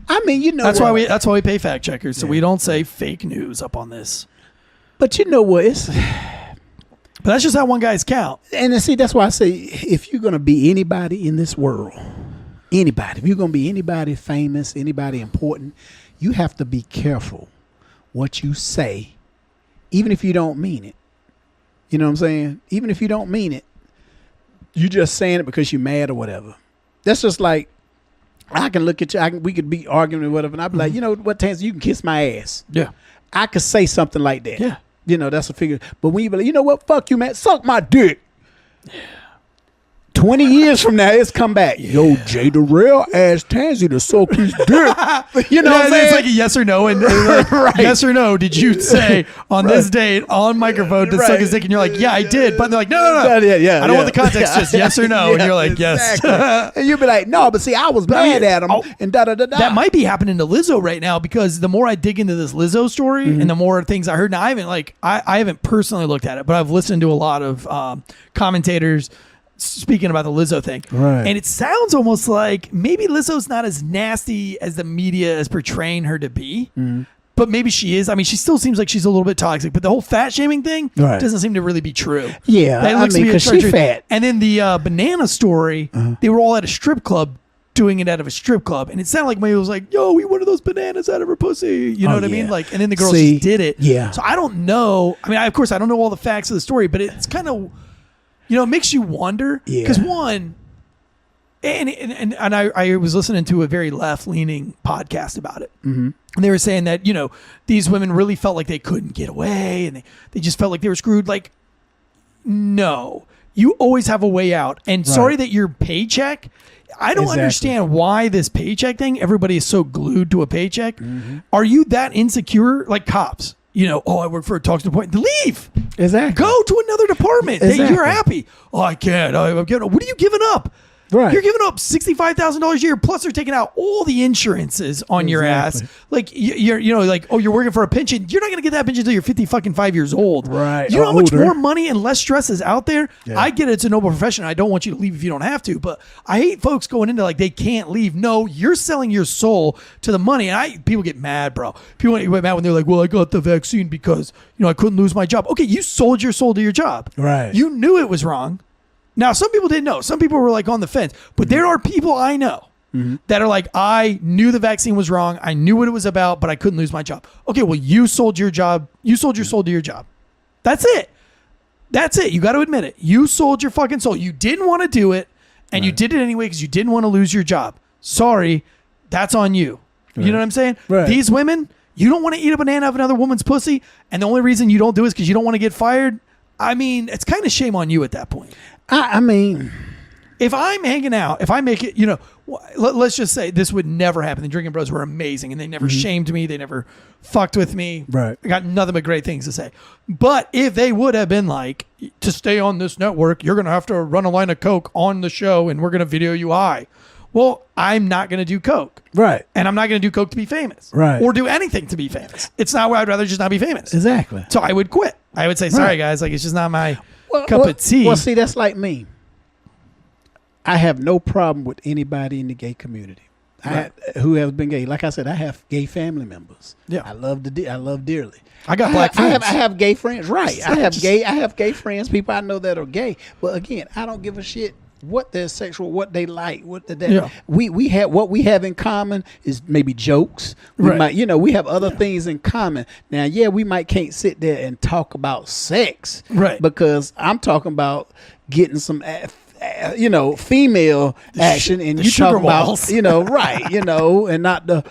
I mean, you know That's what? why we pay fact checkers, so we don't say fake news up on this. But you know what? It's, But that's just how one guy's count. and then see, that's why I say if you're going to be anybody in this world, anybody, if you're going to be anybody famous, anybody important, you have to be careful what you say, even if you don't mean it. You know what I'm saying? Even if you don't mean it, you just saying it because you're mad or whatever. That's just like, I can look at you, we could be arguing or whatever, and I'd be like, you know what, Tansey, you can kiss my ass. Yeah. I could say something like that. Yeah. You know, that's a figure. But when you be like, you know what, fuck you, man, suck my dick. 20 years from now, it's come back. Yo, Jay Derrell asked Tansey to suck his dick. You know what I'm saying? It's like a yes or no. And like, Right. yes or no, did you say on this date on microphone to suck his dick? And you're like, yeah, I did. But they're like, no. Yeah, I don't want the context, just yes or no. And you're like, exactly. yes. And you'll be like, no, but see, I was mad at him. And da-da-da-da. That might be happening to Lizzo right now because the more I dig into this Lizzo story and the more things I heard, now I haven't personally looked at it, but I've listened to a lot of commentators speaking about the Lizzo thing. Right. And it sounds almost like maybe Lizzo's not as nasty as the media is portraying her to be. But maybe she is. I mean, she still seems like she's a little bit toxic, but the whole fat shaming thing doesn't seem to really be true. Yeah, That I looks to mean, be a because she's true- fat. And then the banana story, they were all at a strip club doing it out of a strip club. And it sounded like maybe it was like, yo, we wanted those bananas out of her pussy. You know what I mean? Like, and then the girl just did it. Yeah. So I don't know. I mean, of course, I don't know all the facts of the story, but it's kind of, it makes you wonder. Yeah. Because one, and I was listening to a very left-leaning podcast about it. Mm-hmm. And they were saying that, these women really felt like they couldn't get away and they just felt like they were screwed. Like, no, you always have a way out. And sorry that your paycheck, I don't understand why this paycheck thing, everybody is so glued to a paycheck. Mm-hmm. Are you that insecure? Like cops, I work for a talks department. Leave. Exactly. Go to another department. Exactly. You're happy. Oh, I can't. What are you giving up? Right. You're giving up $65,000 a year, plus they're taking out all the insurances on your ass. Like you're you're working for a pension. You're not going to get that pension until you're 55 years old. Right. You know how much more money and less stress is out there? Yeah. I get it. It's a noble profession. I don't want you to leave if you don't have to, but I hate folks going into like they can't leave. No, you're selling your soul to the money. And people get mad, bro. People get mad when they're like, well, I got the vaccine because, I couldn't lose my job. Okay, you sold your soul to your job. Right. You knew it was wrong. Now, some people didn't know. Some people were like on the fence. But there are people I know that are like, I knew the vaccine was wrong. I knew what it was about, but I couldn't lose my job. Okay, well, you sold your job. You sold your soul to your job. That's it. That's it. You got to admit it. You sold your fucking soul. You didn't want to do it, and you did it anyway because you didn't want to lose your job. Sorry, that's on you. Right. You know what I'm saying? Right. These women, you don't want to eat a banana of another woman's pussy, and the only reason you don't do it is because you don't want to get fired. I mean, it's kind of shame on you at that point. I mean, if I'm hanging out, if I make it, let's just say this would never happen. The Drinking Bros were amazing, and they never shamed me. They never fucked with me. Right. I got nothing but great things to say. But if they would have been like, to stay on this network, you're going to have to run a line of coke on the show, and we're going to video you high. Well, I'm not going to do coke. Right. And I'm not going to do coke to be famous. Right. Or do anything to be famous. It's not where I'd rather just not be famous. Exactly. So I would quit. I would say, sorry, guys, like it's just not my cup of tea. Well, see, that's like me. I have no problem with anybody in the gay community who has been gay. Like I said, I have gay family members. Yeah. I love dearly. I got black friends. I have gay friends. Right. I have gay friends, people I know that are gay. But again, I don't give a shit what their sexual, what they like, we have what we have in common is maybe jokes. We might, we have other things in common. Now, we can't sit there and talk about sex, right? Because I'm talking about getting some, female action, and you talk about, and not the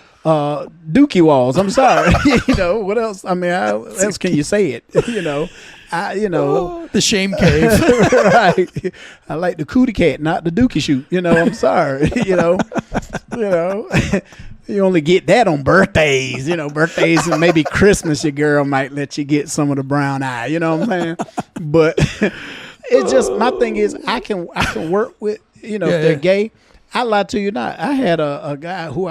dookie walls. I'm sorry, what else? I mean, how else can you say it? The shame cave. Right. I like the cootie cat, not the dookie shoot. I'm sorry. You only get that on birthdays, birthdays and maybe Christmas. Your girl might let you get some of the brown eye. You know what I'm saying? But it's just, my thing is I can work with, if they're gay. I lie to you not. I had a guy who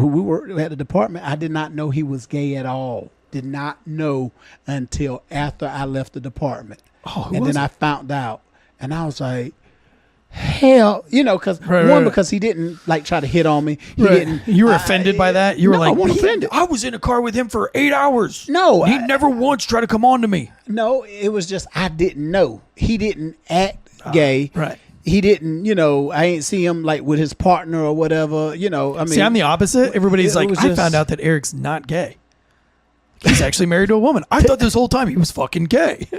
we worked at the department. I did not know he was gay at all. Did not know until after I left the department. And then I found out, and I was like, hell, because because he didn't try to hit on me. He didn't. You were offended by that? You were like, I wasn't offended. I was in a car with him for 8 hours. No. He never once tried to come on to me. No, it was just, I didn't know. He didn't act gay. Right. He didn't, I ain't see him with his partner or whatever, I mean. See, I'm the opposite. Everybody's like, I found out that Eric's not gay. He's actually married to a woman. I thought this whole time he was fucking gay.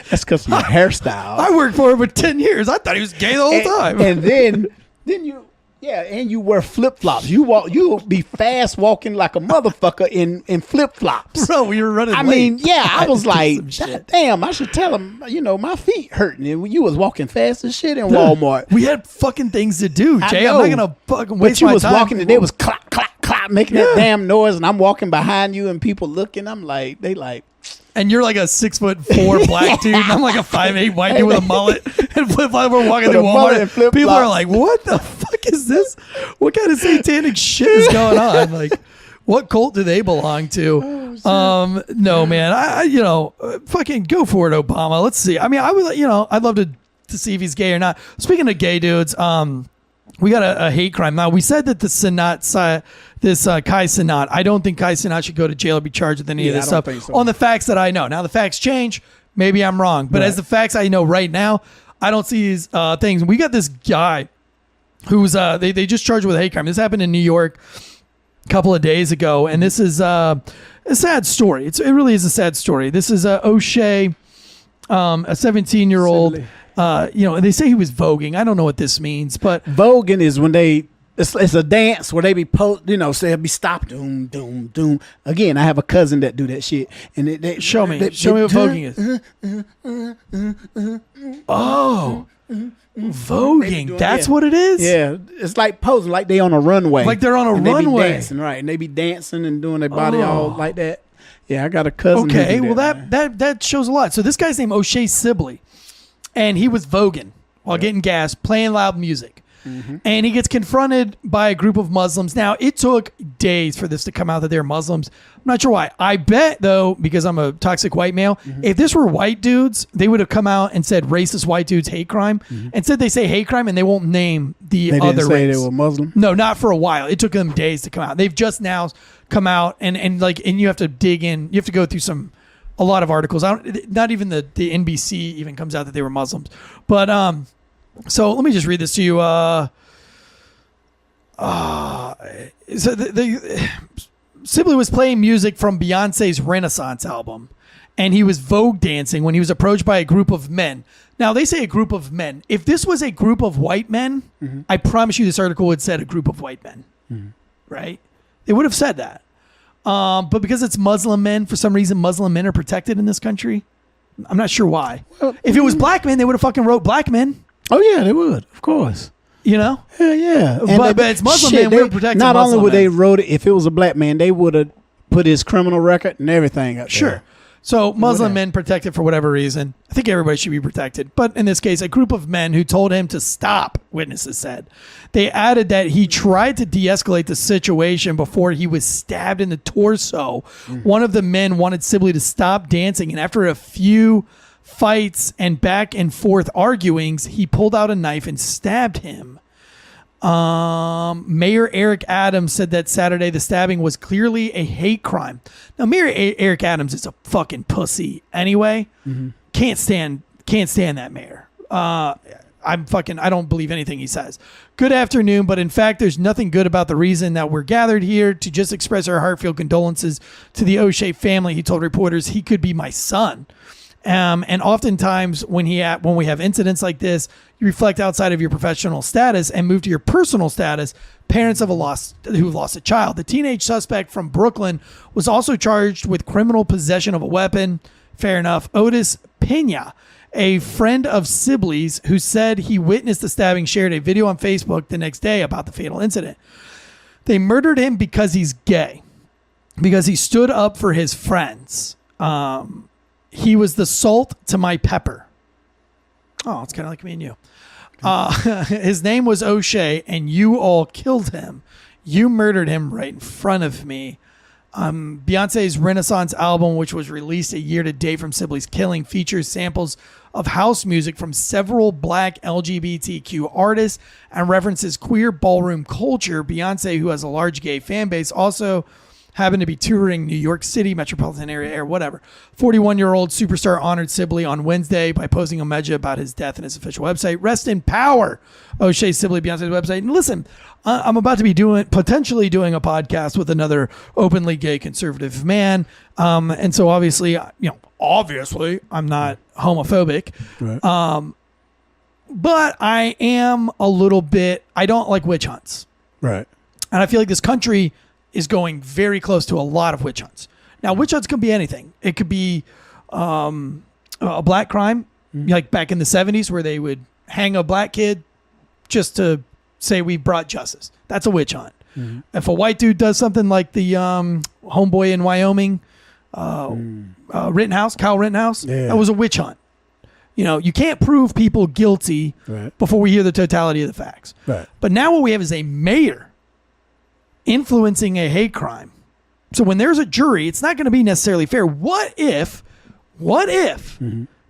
That's because of your hairstyle. I worked for him for 10 years. I thought he was gay the whole time. And then you, and you wear flip flops. You'll be fast walking like a motherfucker in flip flops. Bro, we were running. I was like, damn, I should tell him. My feet hurting, and you was walking fast as shit in Walmart. We had fucking things to do, Jay. I'm not gonna fucking waste my time. But you was walking, and there was clap, clap, clap, making that damn noise, and I'm walking behind you, and people looking. I'm like, they like. And you're like a 6'4" black dude, and I'm like a 5'8" white dude with a mullet and flip flop. We're walking through Walmart. People are like, "What the fuck is this? What kind of satanic shit is going on? Like, what cult do they belong to?" No, man. I fucking go for it, Obama. Let's see. I mean, I would, I'd love to see if he's gay or not. Speaking of gay dudes, we got a hate crime. Now, we said that the Cenant, Kai Cenant, I don't think Kai Cenant should go to jail or be charged with any of this stuff on the facts that I know. Now, the facts change. Maybe I'm wrong. But as the facts I know right now, I don't see these things. We got this guy who's they just charged with a hate crime. This happened in New York a couple of days ago, and this is a sad story. It really is a sad story. This is O'Shea, a 17-year-old. And they say he was voguing. I don't know what this means, but voguing is when it's a dance where they be say it'll be stop, doom, doom, doom. Again, I have a cousin that do that shit, and they show me what voguing is. Oh. Voguing, that's what it is. Yeah, it's like posing, like they on a runway, like they're on a runway, they be dancing, right? And they be dancing and doing their body all like that. Yeah, I got a cousin. Okay, well that shows a lot. So this guy's named O'Shea Sibley, and he was voguing while getting gas, playing loud music. And he gets confronted by a group of Muslims. Now, it took days for this to come out that they're Muslims. I'm not sure why. I bet, though, because I'm a toxic white male, if this were white dudes, they would have come out and said racist white dudes hate crime. Instead, they say hate crime, and they won't name the other race. They didn't say they were Muslim? No, not for a while. It took them days to come out. They've just now come out, and you have to dig in. You have to go through a lot of articles. Not even the NBC even comes out that they were Muslims. But so let me just read this to you. Sibley was playing music from Beyonce's Renaissance album, and he was Vogue dancing when he was approached by a group of men. Now, they say a group of men. If this was a group of white men, I promise you this article would have said a group of white men, right? They would have said that. But because it's Muslim men, for some reason, Muslim men are protected in this country. I'm not sure why. Well, if it was black men, they would have fucking wrote black men. Oh, yeah, they would, of course. You know? Hell yeah. But it's Muslim men, we're protecting not Muslim only would men. they wrote it, if it was a black man, they would have put his criminal record and everything up there. Sure. So Muslim men protected for whatever reason. I think everybody should be protected. But in this case, a group of men who told him to stop, witnesses said. They added that he tried to de-escalate the situation before he was stabbed in the torso. One of the men wanted Sibley to stop dancing, and after a few fights and back and forth arguings, he pulled out a knife and stabbed him. Mayor Eric Adams said that Saturday the stabbing was clearly a hate crime. Now, Mayor Eric Adams is a fucking pussy anyway. Can't stand that mayor. I don't believe anything he says. Good afternoon, but in fact, there's nothing good about the reason that we're gathered here to just express our heartfelt condolences to the O'Shea family. He told reporters he could be my son. And oftentimes when we have incidents like this, you reflect outside of your professional status and move to your personal status. Parents who've lost a child. The teenage suspect from Brooklyn was also charged with criminal possession of a weapon. Fair enough. Otis Pena, a friend of Sibley's who said he witnessed the stabbing, shared a video on Facebook the next day about the fatal incident. They murdered him because he's gay, because he stood up for his friends. He was the salt to my pepper. Oh, it's kind of like me and you. His name was O'Shea, and you all killed him. You murdered him right in front of me. Beyonce's Renaissance album, which was released a year to date from Sibley's killing, features samples of house music from several black LGBTQ artists and references queer ballroom culture. Beyonce, who has a large gay fan base, also happened to be touring New York City metropolitan area or whatever. 41-year-old superstar honored Sibley on Wednesday by posting a message about his death in his official website. Rest in power, O'Shea Sibley, Beyonce's website. And listen, I'm about to be potentially doing a podcast with another openly gay conservative man. And so obviously I'm not homophobic. Right. But I am a little bit, I don't like witch hunts. Right. And I feel like this country is going very close to a lot of witch hunts. Now, witch hunts could be anything. It could be a black crime, like back in the 70s where they would hang a black kid just to say we brought justice. That's a witch hunt. If a white dude does something like the homeboy in Wyoming, Kyle Rittenhouse, that was a witch hunt. You know, you can't prove people guilty before we hear the totality of the facts. Right. But now what we have is a mayor influencing a hate crime. So when there's a jury, it's not going to be necessarily fair. What if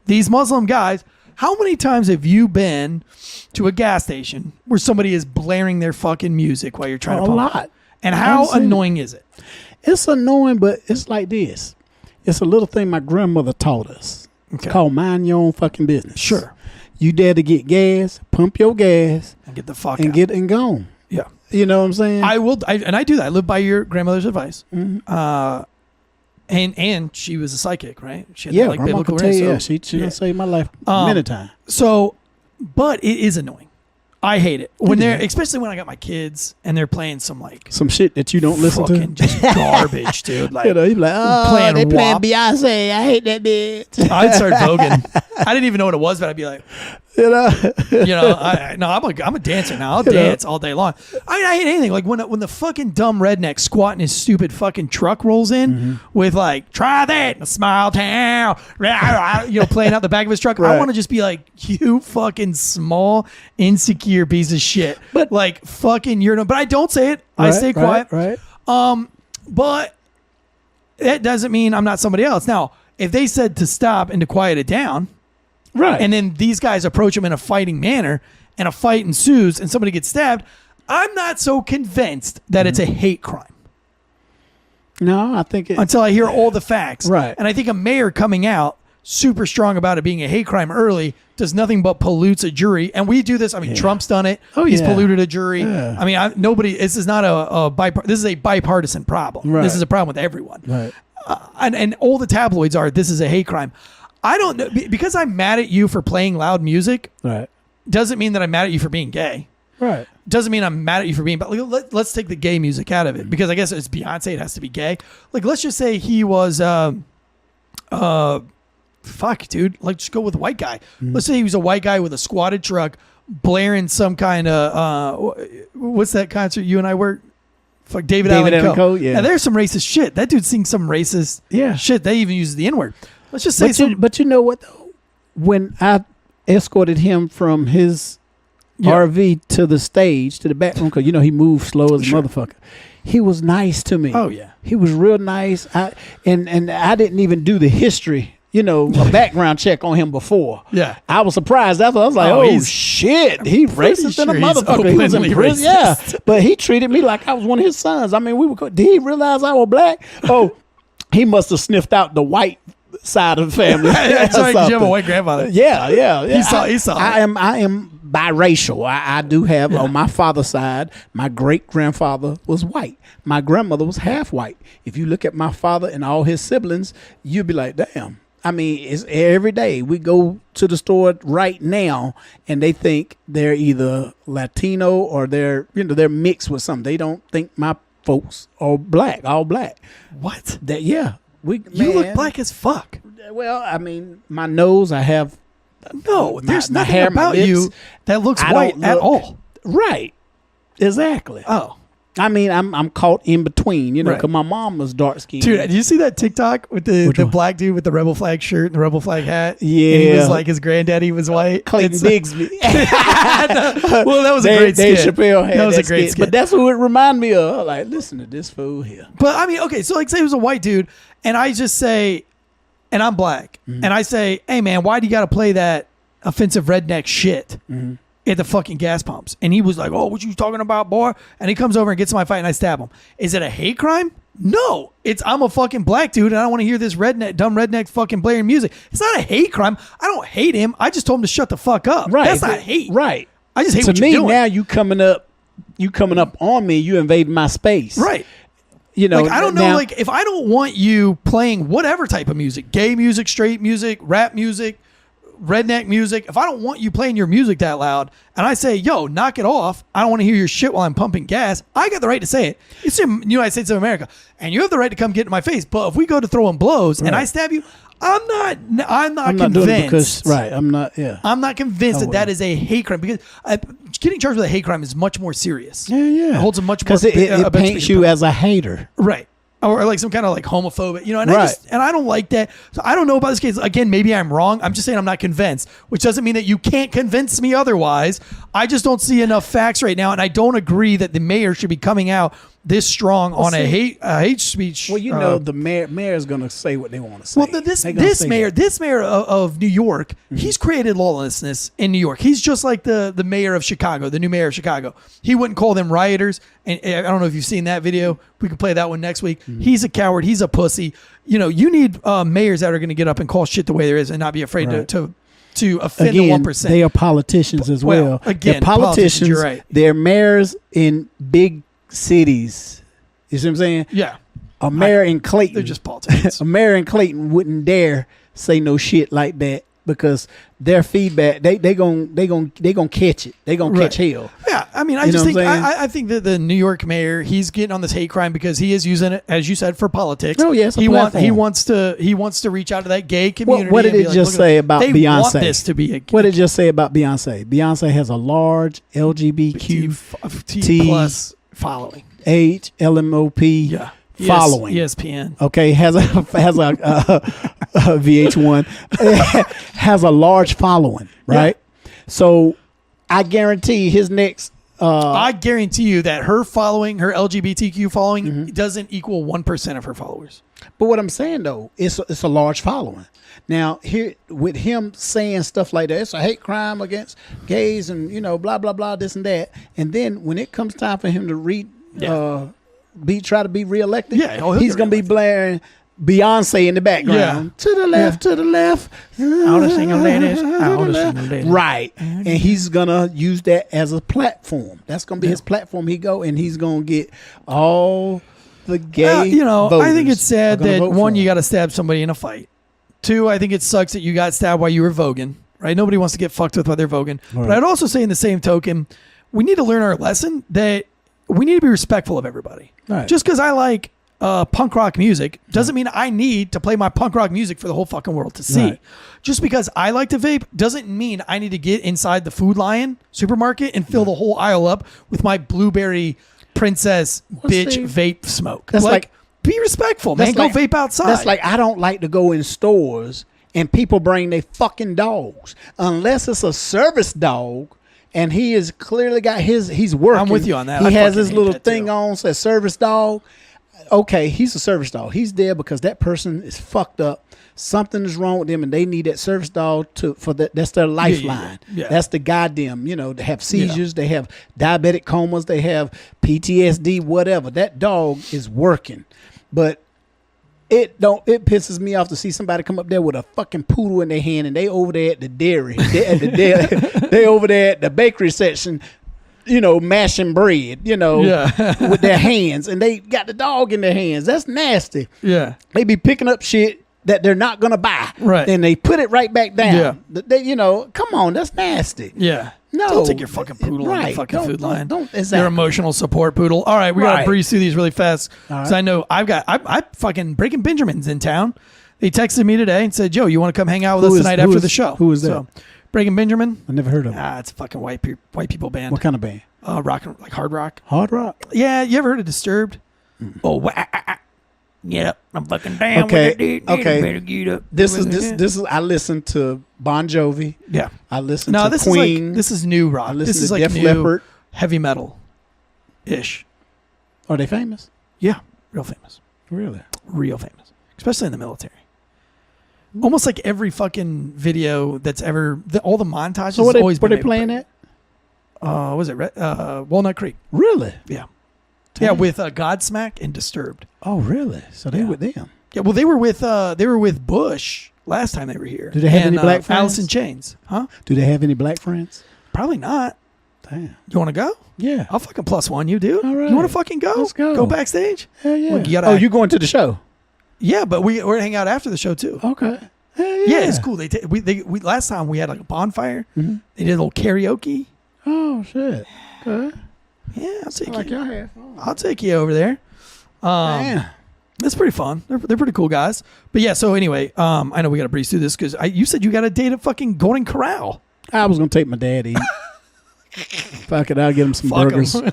these Muslim guys, how many times have you been to a gas station where somebody is blaring their fucking music while you're trying to pump? A lot. And how annoying is it? It's annoying, but it's like this. It's a little thing my grandmother taught us. It's called mind your own fucking business. Sure. You dare to get gas, pump your gas, And get the fuck and out. get and gone. Yeah. You know what I'm saying? I will, and I do that. I live by your grandmother's advice. Mm-hmm. And she was a psychic, right? She had yeah, that, like, grandma biblical can tell you, reading, yeah, she done saved my life Um, many times. So, but it is annoying. I hate it when Yeah. they're, especially when I got my kids and they're playing some like Some shit that you don't listen to. fucking just garbage, dude. Like, You know, you be like, oh, playing they playing WAP. Beyonce. I hate that bitch. I'd start voguing. I didn't even know what it was, but I'd be like, You know? I'm a dancer now. I'll dance all day long. I mean, I hate anything. Like when the fucking dumb redneck squatting his stupid fucking truck rolls in with like, try that in a small town, playing out the back of his truck. I Right. want to just be like, you fucking small, insecure piece of shit. But- like fucking, but I don't say it. I stay quiet. Right. But that doesn't mean I'm not somebody else. Now, if they said to stop and to quiet it down, Right. and then these guys approach him in a fighting manner, and a fight ensues, and somebody gets stabbed, I'm not so convinced that it's a hate crime no, I think it. until I hear all the facts. Right. And I think a mayor coming out super strong about it being a hate crime early does nothing but pollutes a jury. And we do this. I mean, Trump's done it. Oh, He's yeah. polluted a jury. Yeah. I mean, nobody. This is not this is a bipartisan problem. Right. This is a problem with everyone. Right. And all the tabloids are. This is a hate crime. I don't know, because I'm mad at you for playing loud music. Right. Doesn't mean that I'm mad at you for being gay. Right. Doesn't mean I'm mad at you for being. But let's take the gay music out of it, because I guess it's Beyonce. It has to be gay. Like, let's just say he was, fuck, dude. Like, just go with a white guy. Let's say he was a white guy with a squatted truck, blaring some kind of what's that concert you and I were? Fuck, David Allen Coe. Yeah. Now, there's some racist shit. That dude sings some racist shit. They even use the N-word. Let's just say But you know what though? When I escorted him from his RV to the stage, to the back room, because he moved slow as a motherfucker. He was nice to me. Oh, yeah. He was real nice. And I didn't even do the history, a background check on him before. Yeah. I was surprised. That's what I was like, Oh, oh he's- shit, he racist than a sure he's motherfucker. He was in openly prison. racist. Yeah, but he treated me like I was one of his sons. I mean, did he realize I was black? Oh, he must have sniffed out the white side of the family. That's or right, 'cause you have a something. white grandfather. Yeah. He saw I am biracial. I do have on my father's side, my great grandfather was white. My grandmother was half white. If you look at my father and all his siblings, you'd be like, damn. I mean, it's every day we go to the store right now, and they think they're either Latino or they're mixed with something. They don't think my folks are black, all black. What? You You look black as fuck. Well, I mean, my nose, I have No, there's my nothing hair, my about lips, you that looks I white don't at look- all. right. Exactly. Oh. I mean, I'm caught in between, Right. because my mom was dark skinned. Dude, did you see that TikTok with the Which one? black dude with the rebel flag shirt and the rebel flag hat? Yeah. And he was like, his granddaddy was white. Clayton It's- Bigsby. Well, that was a great Dave skit. Chappelle had That was a that great skit. skit. But that's who it reminded me of. Like, listen to this fool here. But I mean, okay, so like say it was a white dude, and I just say, and I'm black, Mm-hmm. and I say, hey man, why do you got to play that offensive redneck shit Mm-hmm. at the fucking gas pumps? And he was like, oh, what you talking about, boy? And he comes over and gets in my fight, and I stab him. Is it a hate crime? No, I'm a fucking black dude, and I don't want to hear this dumb redneck fucking blaring music. It's not a hate crime. I don't hate him. I just told him to shut the fuck up. Right. That's not hate. Right. I just hate To what me, you're doing. now you coming up on me, you invading my space. Right. Like, I don't know, now- like, if I don't want you playing whatever type of music, gay music, straight music, rap music, redneck music, if I don't want you playing your music that loud, and I say, yo, knock it off, I don't want to hear your shit while I'm pumping gas, I got the right to say it. It's in the United States of America, and you have the right to come get in my face. But if we go to throwing blows and I stab you, I'm not I'm not convinced. doing it because, right, I'm not, yeah. I'm not convinced that wouldn't. is a hate crime, because getting charged with a hate crime is much more serious. Yeah. It holds a much more Because it a much paints bigger you as a hater. right. Or like some kind of like homophobic, and Right. I don't like that. So I don't know about this case. Again, maybe I'm wrong. I'm just saying I'm not convinced, which doesn't mean that you can't convince me otherwise. I just don't see enough facts right now, and I don't agree that the mayor should be coming out this strong on a hate speech. Well, the mayor is going to say what they want to say. Well, this They gonna say mayor, that. this mayor of New York, he's created lawlessness in New York. He's just like the mayor of Chicago, the new mayor of Chicago. He wouldn't call them rioters. And I don't know if you've seen that video. We can play that one next week. He's a coward. He's a pussy. You need mayors that are going to get up and call shit the way there is and not be afraid Right. to to offend the Again, 1%. they are politicians as well. Again, they're politicians. you're right. They're mayors in big cities. You see what I'm saying? Yeah. A mayor in Clayton. They're just politicians. A mayor in Clayton wouldn't dare say no shit like that because their feedback they gonna catch it. They gonna catch hell. Yeah, I mean, I think that the New York mayor, he's getting on this hate crime because he is using it, as you said, for politics. Oh yes, he wants to reach out to that gay community. What did it just say about Beyonce? They want this to be a what did it just say about Beyonce? Beyonce has a large LGBTQ plus following. Age LMOP. Yeah. Following ESPN, okay, has a VH1 has a large following, right? Yeah. So I guarantee his next. I guarantee you that her following, her LGBTQ following, doesn't equal 1% of her followers. But what I'm saying though, it's a large following. Now here with him saying stuff like that, it's a hate crime against gays and blah blah blah this and that, and then when it comes time for him to try to be reelected. Yeah, he's gonna be blaring Beyonce in the background. To the left, to the left. All the single ladies. All the single ladies. Right, and he's gonna use that as a platform. That's gonna be his platform. He's gonna get all the gay. I think it's sad that one, you got to stab somebody in a fight. Two, I think it sucks that you got stabbed while you were voguing. Right, nobody wants to get fucked with while they're voguing. Right. But I'd also say, in the same token, we need to learn our lesson that we need to be respectful of everybody. Right. Just because I like punk rock music doesn't mean I need to play my punk rock music for the whole fucking world to see. Right. Just because I like to vape doesn't mean I need to get inside the Food Lion supermarket and fill the whole aisle up with my blueberry princess vape smoke. That's like be respectful, man. Go vape outside. That's like I don't like to go in stores and people bring their fucking dogs unless it's a service dog. And he has clearly got he's working. I'm with you on that. He has his little thing on, says service dog. Okay, he's a service dog. He's there because that person is fucked up. Something is wrong with them and they need that service dog that's their lifeline. Yeah. That's the goddamn, they have seizures, they have diabetic comas, they have PTSD, whatever. That dog is working. But it pisses me off to see somebody come up there with a fucking poodle in their hand and they over there at the dairy. They over there at the bakery section, mashing bread, with their hands, and they got the dog in their hands. That's nasty. Yeah. They be picking up shit that they're not gonna buy. Right. And they put it right back down. Yeah. Come on, that's nasty. Yeah. No, don't take your fucking poodle on the fucking Food Lion. Don't exactly. Your emotional support poodle. All right, we gotta breeze through these really fast because I know I fucking Breaking Benjamin's in town. They texted me today and said, "Joe, you want to come hang out with us tonight after the show?" Who is that? So, Breaking Benjamin. I never heard of him. It's a fucking white people band. What kind of band? Rock, like hard rock. Hard rock. Yeah, you ever heard of Disturbed? Oh, yeah, I'm fucking down with it. Okay. This is. I listen to Bon Jovi. Yeah. I listen to Queen. This is new rock. I listen this is to like Def new Leppard. Heavy metal ish. Are they famous? Yeah, real famous. Really? Real famous, especially in the military. Almost like every fucking video that's ever all the montages. So were they playing at? Was it Walnut Creek? Really? Yeah. Damn. Yeah, with Godsmack and Disturbed. Oh, really? So they were with them? Yeah. Well, they were with Bush last time they were here. Do they have any black friends? Alice in Chains, huh? Do they have any black friends? Probably not. Damn. You want to go? Yeah. I'll fucking +1 you, dude. All right. You want to fucking go? Let's go. Go backstage? Hell yeah. You going to the show? Yeah, but we're gonna hang out after the show too. Okay. Yeah, it's cool. We last time we had like a bonfire. Mm-hmm. They did a little karaoke. Oh shit. Okay. Yeah, I'll take you. Like y'all have fun. I'll take you over there. It's pretty fun. They're pretty cool guys. But yeah, so anyway, I know we got to breeze through this because you said you got a date at fucking Golden Corral. I was gonna take my dad to eat. Fuck it, I'll get him some burgers. I'll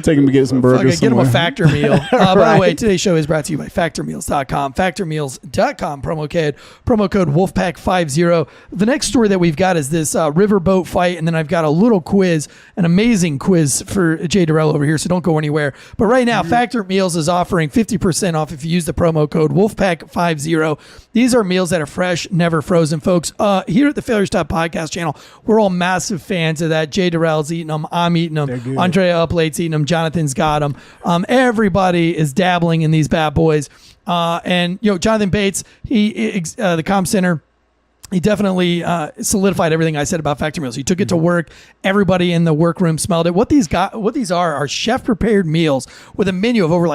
take him to get some burgers. Get him a Factor meal. By the way, today's show is brought to you by factormeals.com. Factormeals.com, promo code Wolfpack50. The next story that we've got is this riverboat fight, and then I've got a little quiz, an amazing quiz for Jay Derrell over here, so don't go anywhere. But right now, Factor Meals is offering 50% off if you use the promo code Wolfpack50. These are meals that are fresh, never frozen, folks. Here at the Failure Stop Podcast channel, we're all massive fans of that. Jay Derrell's eating them. I'm eating them. Andrea Uplate's eating them. Jonathan's got them. Everybody is dabbling in these bad boys. And Jonathan Bates, the comm center, he definitely solidified everything I said about factory meals. He took it to work. Everybody in the workroom smelled it. What these are chef prepared meals with a menu of over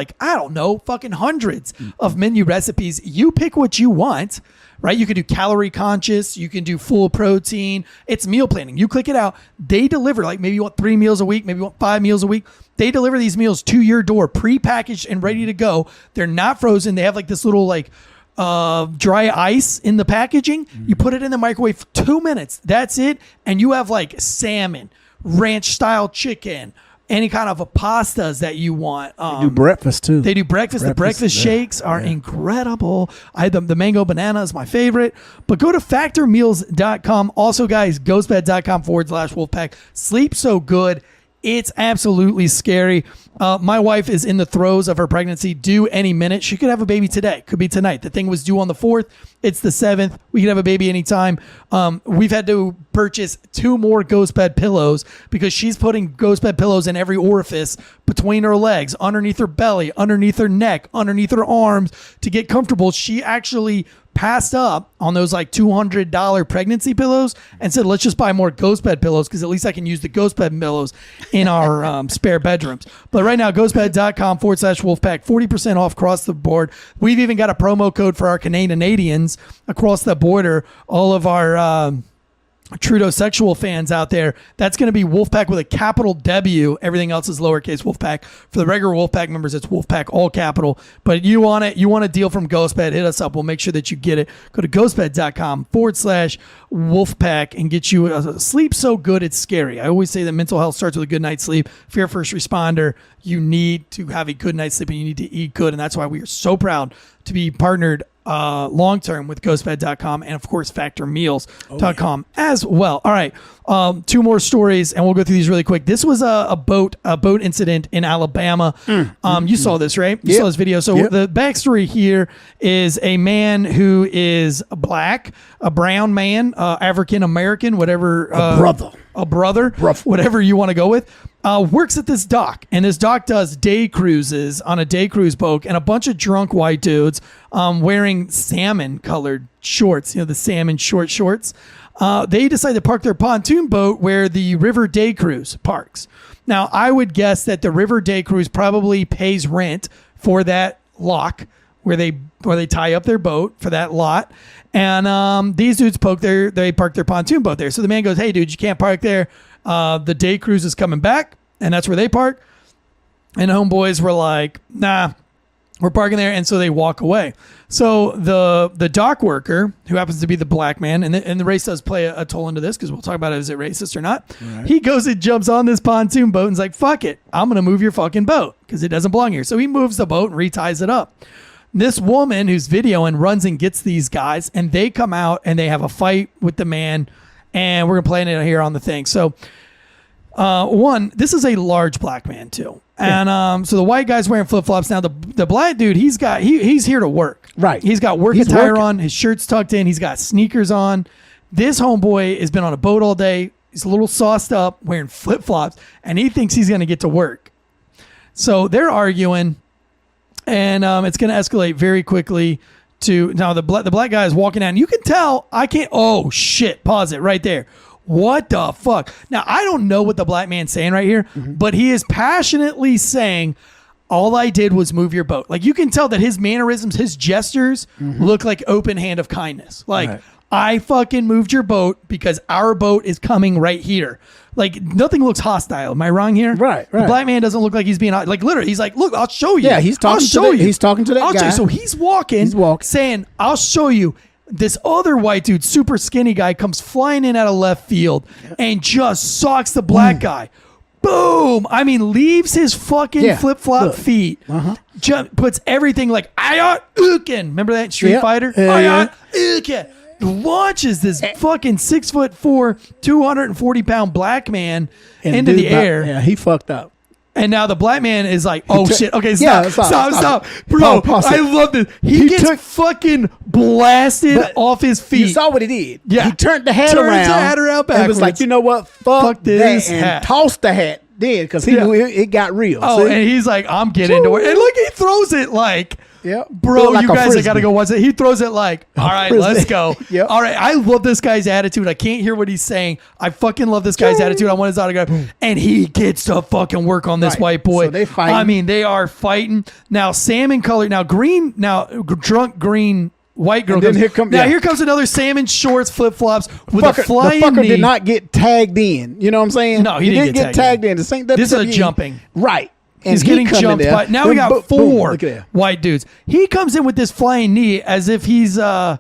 fucking hundreds of menu recipes. You pick what you want, right? You can do calorie conscious. You can do full protein. It's meal planning. You click it out. They deliver, like maybe you want 3 meals a week, maybe you want 5 meals a week. They deliver these meals to your door, pre-packaged and ready to go. They're not frozen. They have like this little dry ice in the packaging. You put it in the microwave for 2 minutes. That's it. And you have like salmon, ranch style chicken, any kind of pastas that you want. They do breakfast too. They do breakfast. The breakfast shakes are incredible. I had the mango banana is my favorite. But go to factormeals.com. Also, guys, ghostbed.com/Wolfpack. Sleep so good. It's absolutely scary. My wife is in the throes of her pregnancy, due any minute. She could have a baby today. Could be tonight. The thing was due on the 4th. It's the 7th. We could have a baby anytime. We've had to purchase 2 more ghost bed pillows because she's putting ghost bed pillows in every orifice between her legs, underneath her belly, underneath her neck, underneath her arms to get comfortable. She actually passed up on those like $200 pregnancy pillows and said, let's just buy more ghost bed pillows because at least I can use the ghost bed pillows in our spare bedrooms. But right now, ghostbed.com/Wolfpack, 40% off across the board. We've even got a promo code for our Canadians across the border. All of our Trudeau sexual fans out there, that's going to be Wolfpack with a capital W. Everything else is lowercase Wolfpack. For the regular Wolfpack members, it's Wolfpack all capital. But you want it, you want a deal from GhostBed, hit us up. We'll make sure that you get it. Go to ghostbed.com/Wolfpack and get you a sleep so good it's scary. I always say that mental health starts with a good night's sleep. If you're a first responder, you need to have a good night's sleep and you need to eat good. And that's why we are so proud to be partnered long-term with ghostbed.com and of course factormeals.com as well. All right. 2 more stories and we'll go through these really quick. This was a boat incident in Alabama. You saw this, right? You saw this video. So the backstory here is a man who is black, a brown man, African-American, whatever. A brother, whatever you want to go with, works at this dock. And this dock does day cruises on a day cruise boat, and a bunch of drunk white dudes wearing salmon-colored shorts, the salmon short shorts. They decide to park their pontoon boat where the River Day Cruise parks. Now, I would guess that the River Day Cruise probably pays rent for that lock where they tie up their boat for that lot. And these dudes park their pontoon boat there. So the man goes, hey, dude, you can't park there. The day cruise is coming back. And that's where they park. And homeboys were like, nah, we're parking there. And so they walk away. So the dock worker, who happens to be the black man, and the race does play a toll into this because we'll talk about it, is it racist or not? Right. He goes and jumps on this pontoon boat and is like, fuck it, I'm going to move your fucking boat because it doesn't belong here. So he moves the boat and reties it up. This woman who's videoing runs and gets these guys, and they come out and they have a fight with the man, and we're going to play it here on the thing. So one, this is a large black man too. And so the white guy's wearing flip-flops. Now the black dude, he's here to work. Right. He's got work attire on, his shirt's tucked in, he's got sneakers on. This homeboy has been on a boat all day. He's a little sauced up, wearing flip-flops, and he thinks he's going to get to work. So they're arguing, and it's going to escalate very quickly to now the black guy is walking out, and you can tell oh shit, pause it right there. What the fuck? Now, I don't know what the black man's saying right here, but he is passionately saying, all I did was move your boat. Like, you can tell that his mannerisms, his gestures look like open hand of kindness. Like, I fucking moved your boat because our boat is coming right here. Like, nothing looks hostile. Am I wrong here? Right. The black man doesn't look like he's being, like, literally, he's like, look, I'll show you. Yeah, he's talking to that guy. So he's walking, saying, I'll show you. This other white dude, super skinny guy, comes flying in out of left field and just socks the black guy. Boom! I mean, leaves his fucking flip-flop feet. Puts everything like, Ayat Uken. Remember that in Street Fighter? Ayat Uken. Launches this fucking 6'4", 240-pound black man into the air. Yeah, he fucked up. And now the black man is like, oh shit, okay, stop. Bro, I love this. He gets fucking blasted off his feet. You saw what he did. Yeah. He turned the hat around backwards. And was like, you know what? Fuck this that, and tossed the hat then because he knew it got real. Oh, and he's like, I'm getting to work. And look, he throws it like Yep. Bro, Like you a guys frisbee. got to go watch it. He throws it like, all right, frisbee. let's go. Yep. All right, I love this guy's attitude. I can't hear what he's saying. I fucking love this guy's attitude. I want his autograph. And he gets to fucking work on this Right. white boy. So they fighting. I mean, they are fighting. Now, salmon color. Now, green. Now, drunk green. White girl. And then comes. here Here comes another salmon shorts, flip flops with a The flying fucker knee. did not get tagged in. You know what I'm saying? No, he didn't get tagged in. This ain't This is a WWE. jumping. Right. And He's he getting come in jumped there, by. Now we boom, got boom, 4 look at that. white dudes. He comes in with this flying knee as if he's oh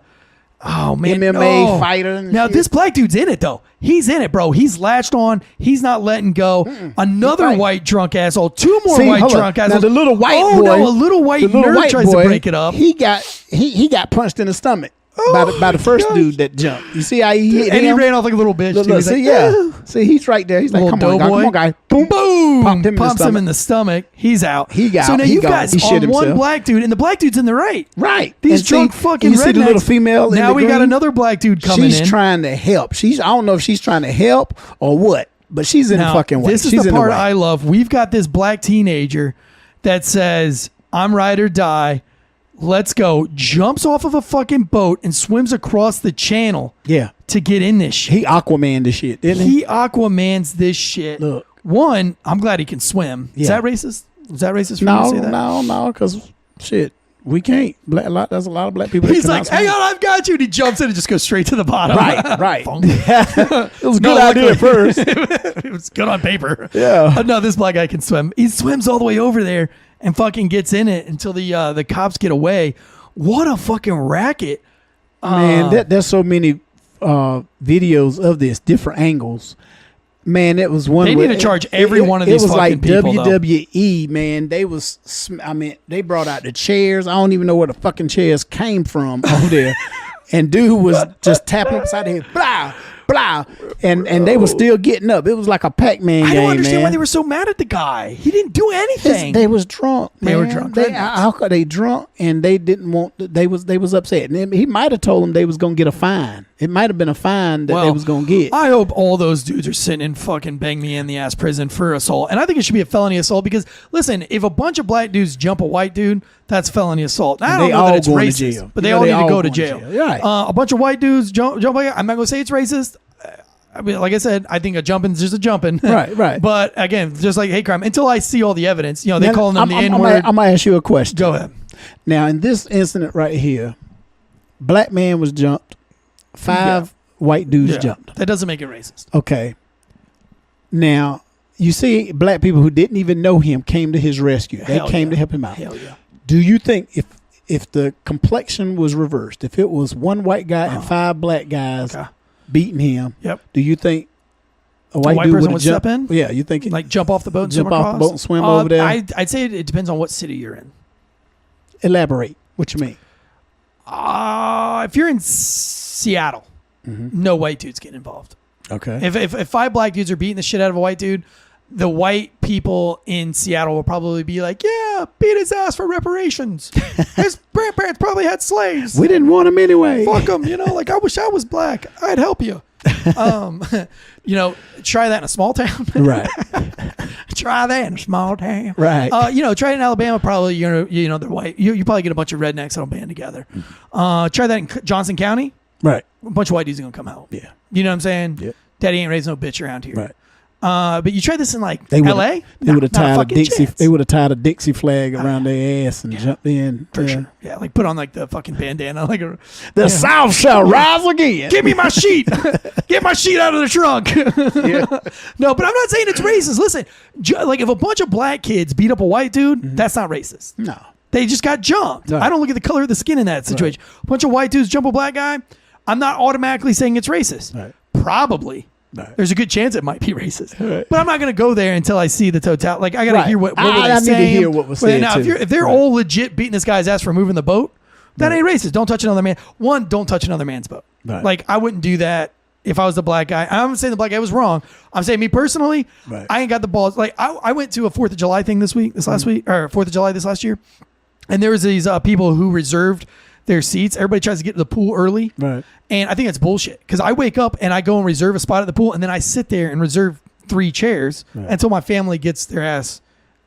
man, MMA fighter and Now shit. this black dude's in it though. He's in it, bro. He's latched on. He's not letting go. Another Right. white drunk asshole. 2 more See, white hold on. drunk Now assholes. the little white oh, boy, no, a little white the little nerd white tries boy, to break it up. He got punched in the stomach by the first gosh. dude that jumped. You see how he hit and he him? ran off like a little bitch. Look, too. He's see, like, yeah. See, he's right there. He's like, little come on, guy. doughboy. Come on, guy. Boom, Boom! Popped him in the Pumps him stomach. in the stomach. He's out. He got- So now he you've gone. got He shit on one himself. black dude, and the black dude's in the right. Right. These And drunk see, fucking you see the rednecks. little female in Now the we got green? another black dude coming She's in. trying to help. I don't know if she's trying to help or what, but she's in Now, the fucking way. this is She's the in part the way. I love. We've got this black teenager that says, I'm ride or die. Let's go. Jumps off of a fucking boat and swims across the channel Yeah. to get in this shit. He Aquaman this shit, didn't he? He Aquamans this shit. Look. One, I'm glad he can swim. Is Yeah. that racist? Is that racist for you to No, say that? no, because shit, we can't. There's a lot of black people. He's that like, cannot hang swim. on, I've got you. And he jumps in and just goes straight to the bottom. Right. Funk. It was a No, good idea at luckily- first. It was good on paper. Yeah. No, this black guy can swim. He swims all the way over there and fucking gets in it until the cops get away. What a fucking racket. Man, there's so many videos of this, different angles. Man, it was one. They need to charge every one of these It was fucking like people, though. WWE, man. They was. I mean, they brought out the chairs. I don't even know where the fucking chairs came from over there. And dude was just tapping upside the head, blah, blah, and they were still getting up. It was like a Pac-Man game, I don't understand man. why they were so mad at the guy. He didn't do anything. They was drunk. They were man. drunk. How could they drunk and they didn't want? They was upset. And then he might have told them they was gonna get a fine. It might have been a fine that they was gonna get. I hope all those dudes are sitting in fucking bang me in the ass prison for assault. And I think it should be a felony assault because listen, if a bunch of black dudes jump a white dude, that's felony assault. Now, I And don't they know that all it's going to racist, jail. but they Yeah, all they need to all go to going to jail. jail. Right. A bunch of white dudes jump. I'm not gonna say it's racist. I mean, like I said, I think a jumping is just a jumping. Right. But again, just like hate crime, until I see all the evidence, they Now, calling them the I'm N-word. gonna ask you a question. Go ahead. Now, in this incident right here, black man was jumped. 5 white dudes jumped. That doesn't make it racist. Okay. Now, you see black people who didn't even know him came to his rescue. They Hell came yeah. to help him out. Hell yeah. Do you think if the complexion was reversed, if it was one white guy and 5 black guys beating him, Yep. do you think a white, white dude person would would jump step in? Yeah, you think Like jump off the boat and Jump swim off the across? boat and swim over there? I'd say it depends on what city you're in. elaborate what you mean? If you're in Seattle, no white dudes get involved. Okay. If 5 black dudes are beating the shit out of a white dude, the white people in Seattle will probably be like, yeah, beat his ass for reparations. His grandparents probably had slaves. We didn't want him anyway. Fuck him. Like I wish I was black. I'd help you. Try that in a small town. Right. Try that in a small town. Right. Try it in Alabama. Probably, they're white. You probably get a bunch of rednecks that'll band together. Try that in Johnson County. Right. A bunch of white dudes are gonna come out. Yeah. You know what I'm saying? Yep. Daddy ain't raised no bitch around here. Right. But you try this in like They L.A. They would have Not a tied a fucking Dixie. chance. They would have tied a Dixie flag around their ass and jumped in. For sure. Yeah, like put on like the fucking bandana. Like The South shall rise again. give me my sheet. Get my sheet out of the trunk. No, but I'm not saying it's racist. Listen, like if a bunch of black kids beat up a white dude, that's not racist. No. They just got jumped. Right. I don't look at the color of the skin in that situation. A bunch of white dudes jump a black guy. I'm not automatically saying it's racist. Right. Probably. Right. There's a good chance it might be racist. Right. But I'm not going to go there until I see the total. Like, I got to Right. hear what were they I need to saying. hear what was Well, said, now, too. if they're Right. all legit beating this guy's ass for moving the boat, that ain't racist. Don't touch another man. One, don't touch another man's boat. Right. Like, I wouldn't do that if I was the black guy. I'm not saying the black guy was wrong. I'm saying me personally, Right. I ain't got the balls. Like, I went to a 4th of July thing this last week, or 4th of July this last year. And there was these people who reserved their seats. Everybody tries to get to the pool early. Right. And I think it's bullshit because I wake up and I go and reserve a spot at the pool and then I sit there and reserve 3 chairs until my family gets their ass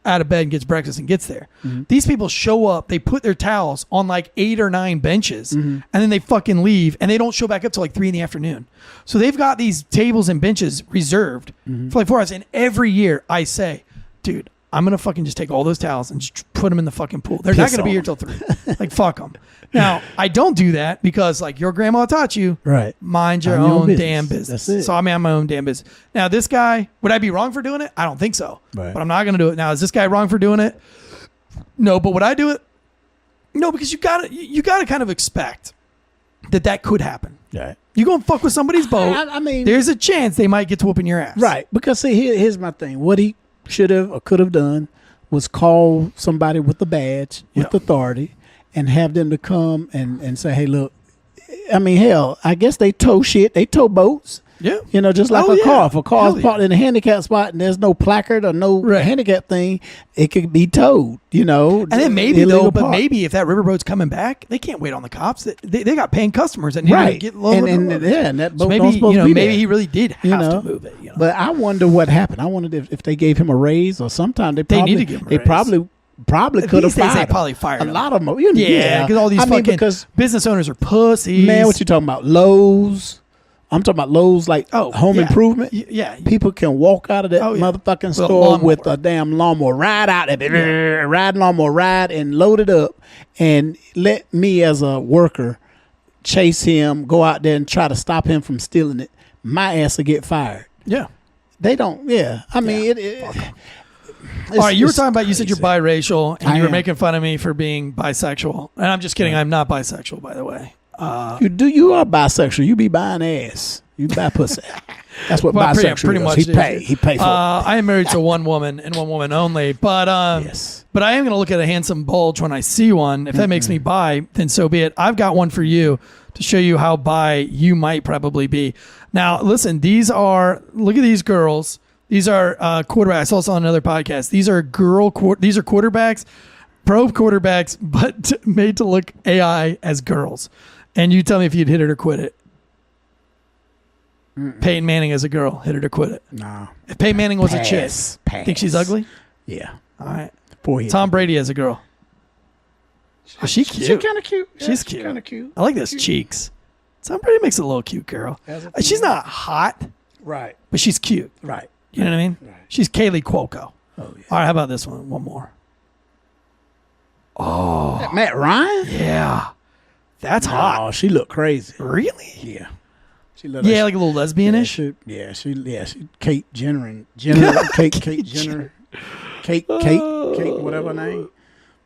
out of bed and gets breakfast and gets there. These people show up, they put their towels on like 8 or 9 benches, and then they fucking leave, and they don't show back up till like 3 PM. So they've got these tables and benches reserved for like 4 hours. And every year I say, dude, I'm going to fucking just take all those towels and just put them in the fucking pool. They're not going to be here till 3. Like, fuck them. Now, I don't do that because, like, your grandma taught you, Right. mind your Mind your own own business. damn business. That's it. So I'm in my own damn business. Now, this guy, would I be wrong for doing it? I don't think so. Right. But I'm not going to do it. Now, is this guy wrong for doing it? No, but would I do it? No, because you gotta kind of expect that could happen. Right. You go and fuck with somebody's boat. I mean, there's a chance they might get to whooping your ass. right. Because see, here's my thing. What he should have or could have done was call somebody with a badge, with authority, and have them to come and say, hey, look, I mean, hell, I guess they tow shit. They tow boats. Yeah. You know, just like Oh, a yeah. car. If a car's Hell parked in a handicap spot and there's no placard or no Right. handicap thing, it could be towed, you know. And then maybe illegal but park. maybe if that riverboat's coming back, they can't wait on the cops. They got paying customers that need to Right. get low. And that boat so maybe don't supposed to be maybe there. he really did have You know, to move it. You know? But I wonder what happened. I wondered if they gave him a raise or sometime they need probably to give him a they raise. probably could have These days fired they him. probably fired a him. lot of them. yeah, because all these fucking because business owners are pussies. man, what you talking about? Lowe's. I'm talking about Lowe's, like home yeah. improvement. Yeah. People can walk out of that motherfucking With a store lawnmower. with a damn lawnmower, ride out there, ride lawnmower, ride and load it up, and let me as a worker chase him, go out there and try to stop him from stealing it. My ass will get fired. Yeah. They don't. Yeah, I mean All right, you were talking about, you said you're biracial, and I you were am. making fun of me for being bisexual. And I'm just kidding. I'm not bisexual, by the way. You are bisexual. You be buying ass. You buy pussy. That's what Well, bisexual pretty is. much. He pay for it. I am married to one woman and one woman only, but Yes. but I am going to look at a handsome bulge when I see one. If that makes me bi, then so be it. I've got one for you to show you how bi you might probably be. Now, listen, look at these girls. These are quarterbacks. I saw this on another podcast. These are quarterbacks, pro quarterbacks, but made to look AI as girls. And you tell me if you'd hit it or quit it. Peyton Manning as a girl, hit it or quit it. No. If Peyton Manning was a chick, Pass. think she's ugly? Yeah. All right. Forehead. Tom Brady as a girl. Oh, she's cute. She's kind of cute. Yeah, She's cute. Kind of cute. I like those cheeks. Tom Brady makes a little cute girl. She's not hot, Right. but she's cute. Right. You know what I mean? Right. She's Kaylee Cuoco. Oh yeah. All right, how about this one? One more. Matt Ryan. Yeah. That's hot. Oh, she looked crazy. Really? Yeah. She looked Yeah, like a little lesbianish. she Kate Jenner and Kate Jenner. Kate, whatever her name.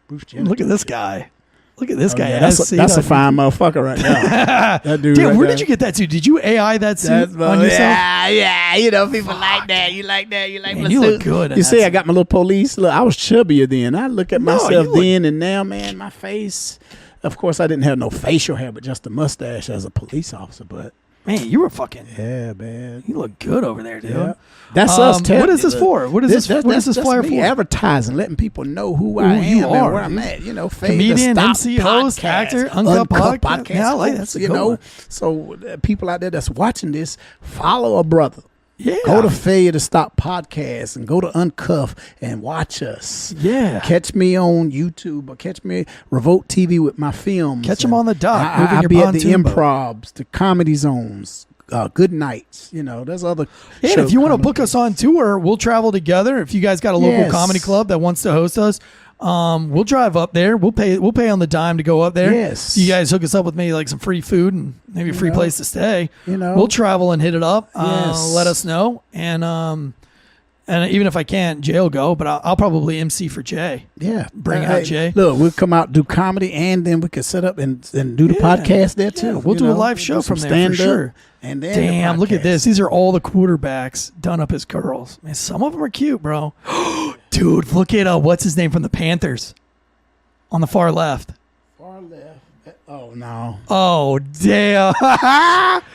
Bruce Jenner. Look at this guy. Look at this guy. Yeah, that's a fine motherfucker right now. That dude. Damn, right where there. did you get that to? Did you AI that suit That's on yourself? yeah. You know, people like that. You like that. You like Man, my you suit. look good in You that see, I suit. got my little police. Look, I was chubbier then. I look at No, myself you look- then and now, man, my face. Of course, I didn't have no facial hair, but just a mustache as a police officer. But Man, you were fucking. yeah, man. You look good over there, dude. Yeah. That's us. What is this for? What is this? What is this flyer me for? Advertising, letting people know who I you am are, and where I'm dude. at. You know, Comedian, Stop MC, host, Podcast, actor, Uncuffed Podcast. Yeah, I like that. host, That's a you good know, one. so people out there that's watching this, follow a brother. Yeah. Go to Failure to Stop Podcast and go to Uncuff and watch us. Yeah. Catch me on YouTube or catch me Revolt TV with my films. Catch 'em on the dock, moving I'll your be at the pontoon boat. Improvs, the Comedy Zones, Good Nights. You know, there's other. Yeah, and if you want to book us on tour, we'll travel together. If you guys got a local Yes. comedy club that wants to host us, we'll drive up there. We'll pay on the dime to go up there. Yes. You guys hook us up with maybe like some free food and maybe a free place to stay. You know. We'll travel and hit it up. Yes. Let us know. And even if I can't, Jay will go, but I'll probably MC for Jay. Yeah, Bring out Jay. Look, we'll come out do comedy, and then we could set up and do the podcast there too. Yeah, we'll you do a know? live show some from there for stand-up, sure. And then the Damn, look at podcast. this. These are all the quarterbacks done up as girls. Man, some of them are cute, bro. Dude, look at what's his name from the Panthers on the far left. Far left. Oh no, Oh, damn.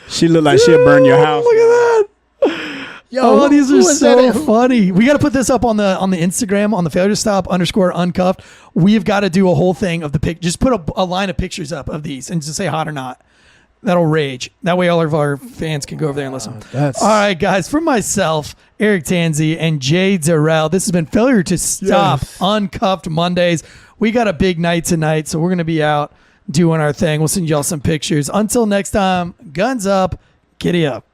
she looked like she'll burn your house. Look at that. Yo, These who are is so that? funny. We got to put this up on the Instagram, on the Failure to Stop _uncuffed. We've got to do a whole thing of the pic. Just put a line of pictures up of these and just say hot or not. that'll rage. That way all of our fans can go over there and listen. That's- All right, guys. For myself, Eric Tansey, and Jay Derrell, this has been Failure to Stop Uncuffed Mondays. We got a big night tonight, so we're going to be out doing our thing. We'll send y'all some pictures. Until next time, guns up, giddy up.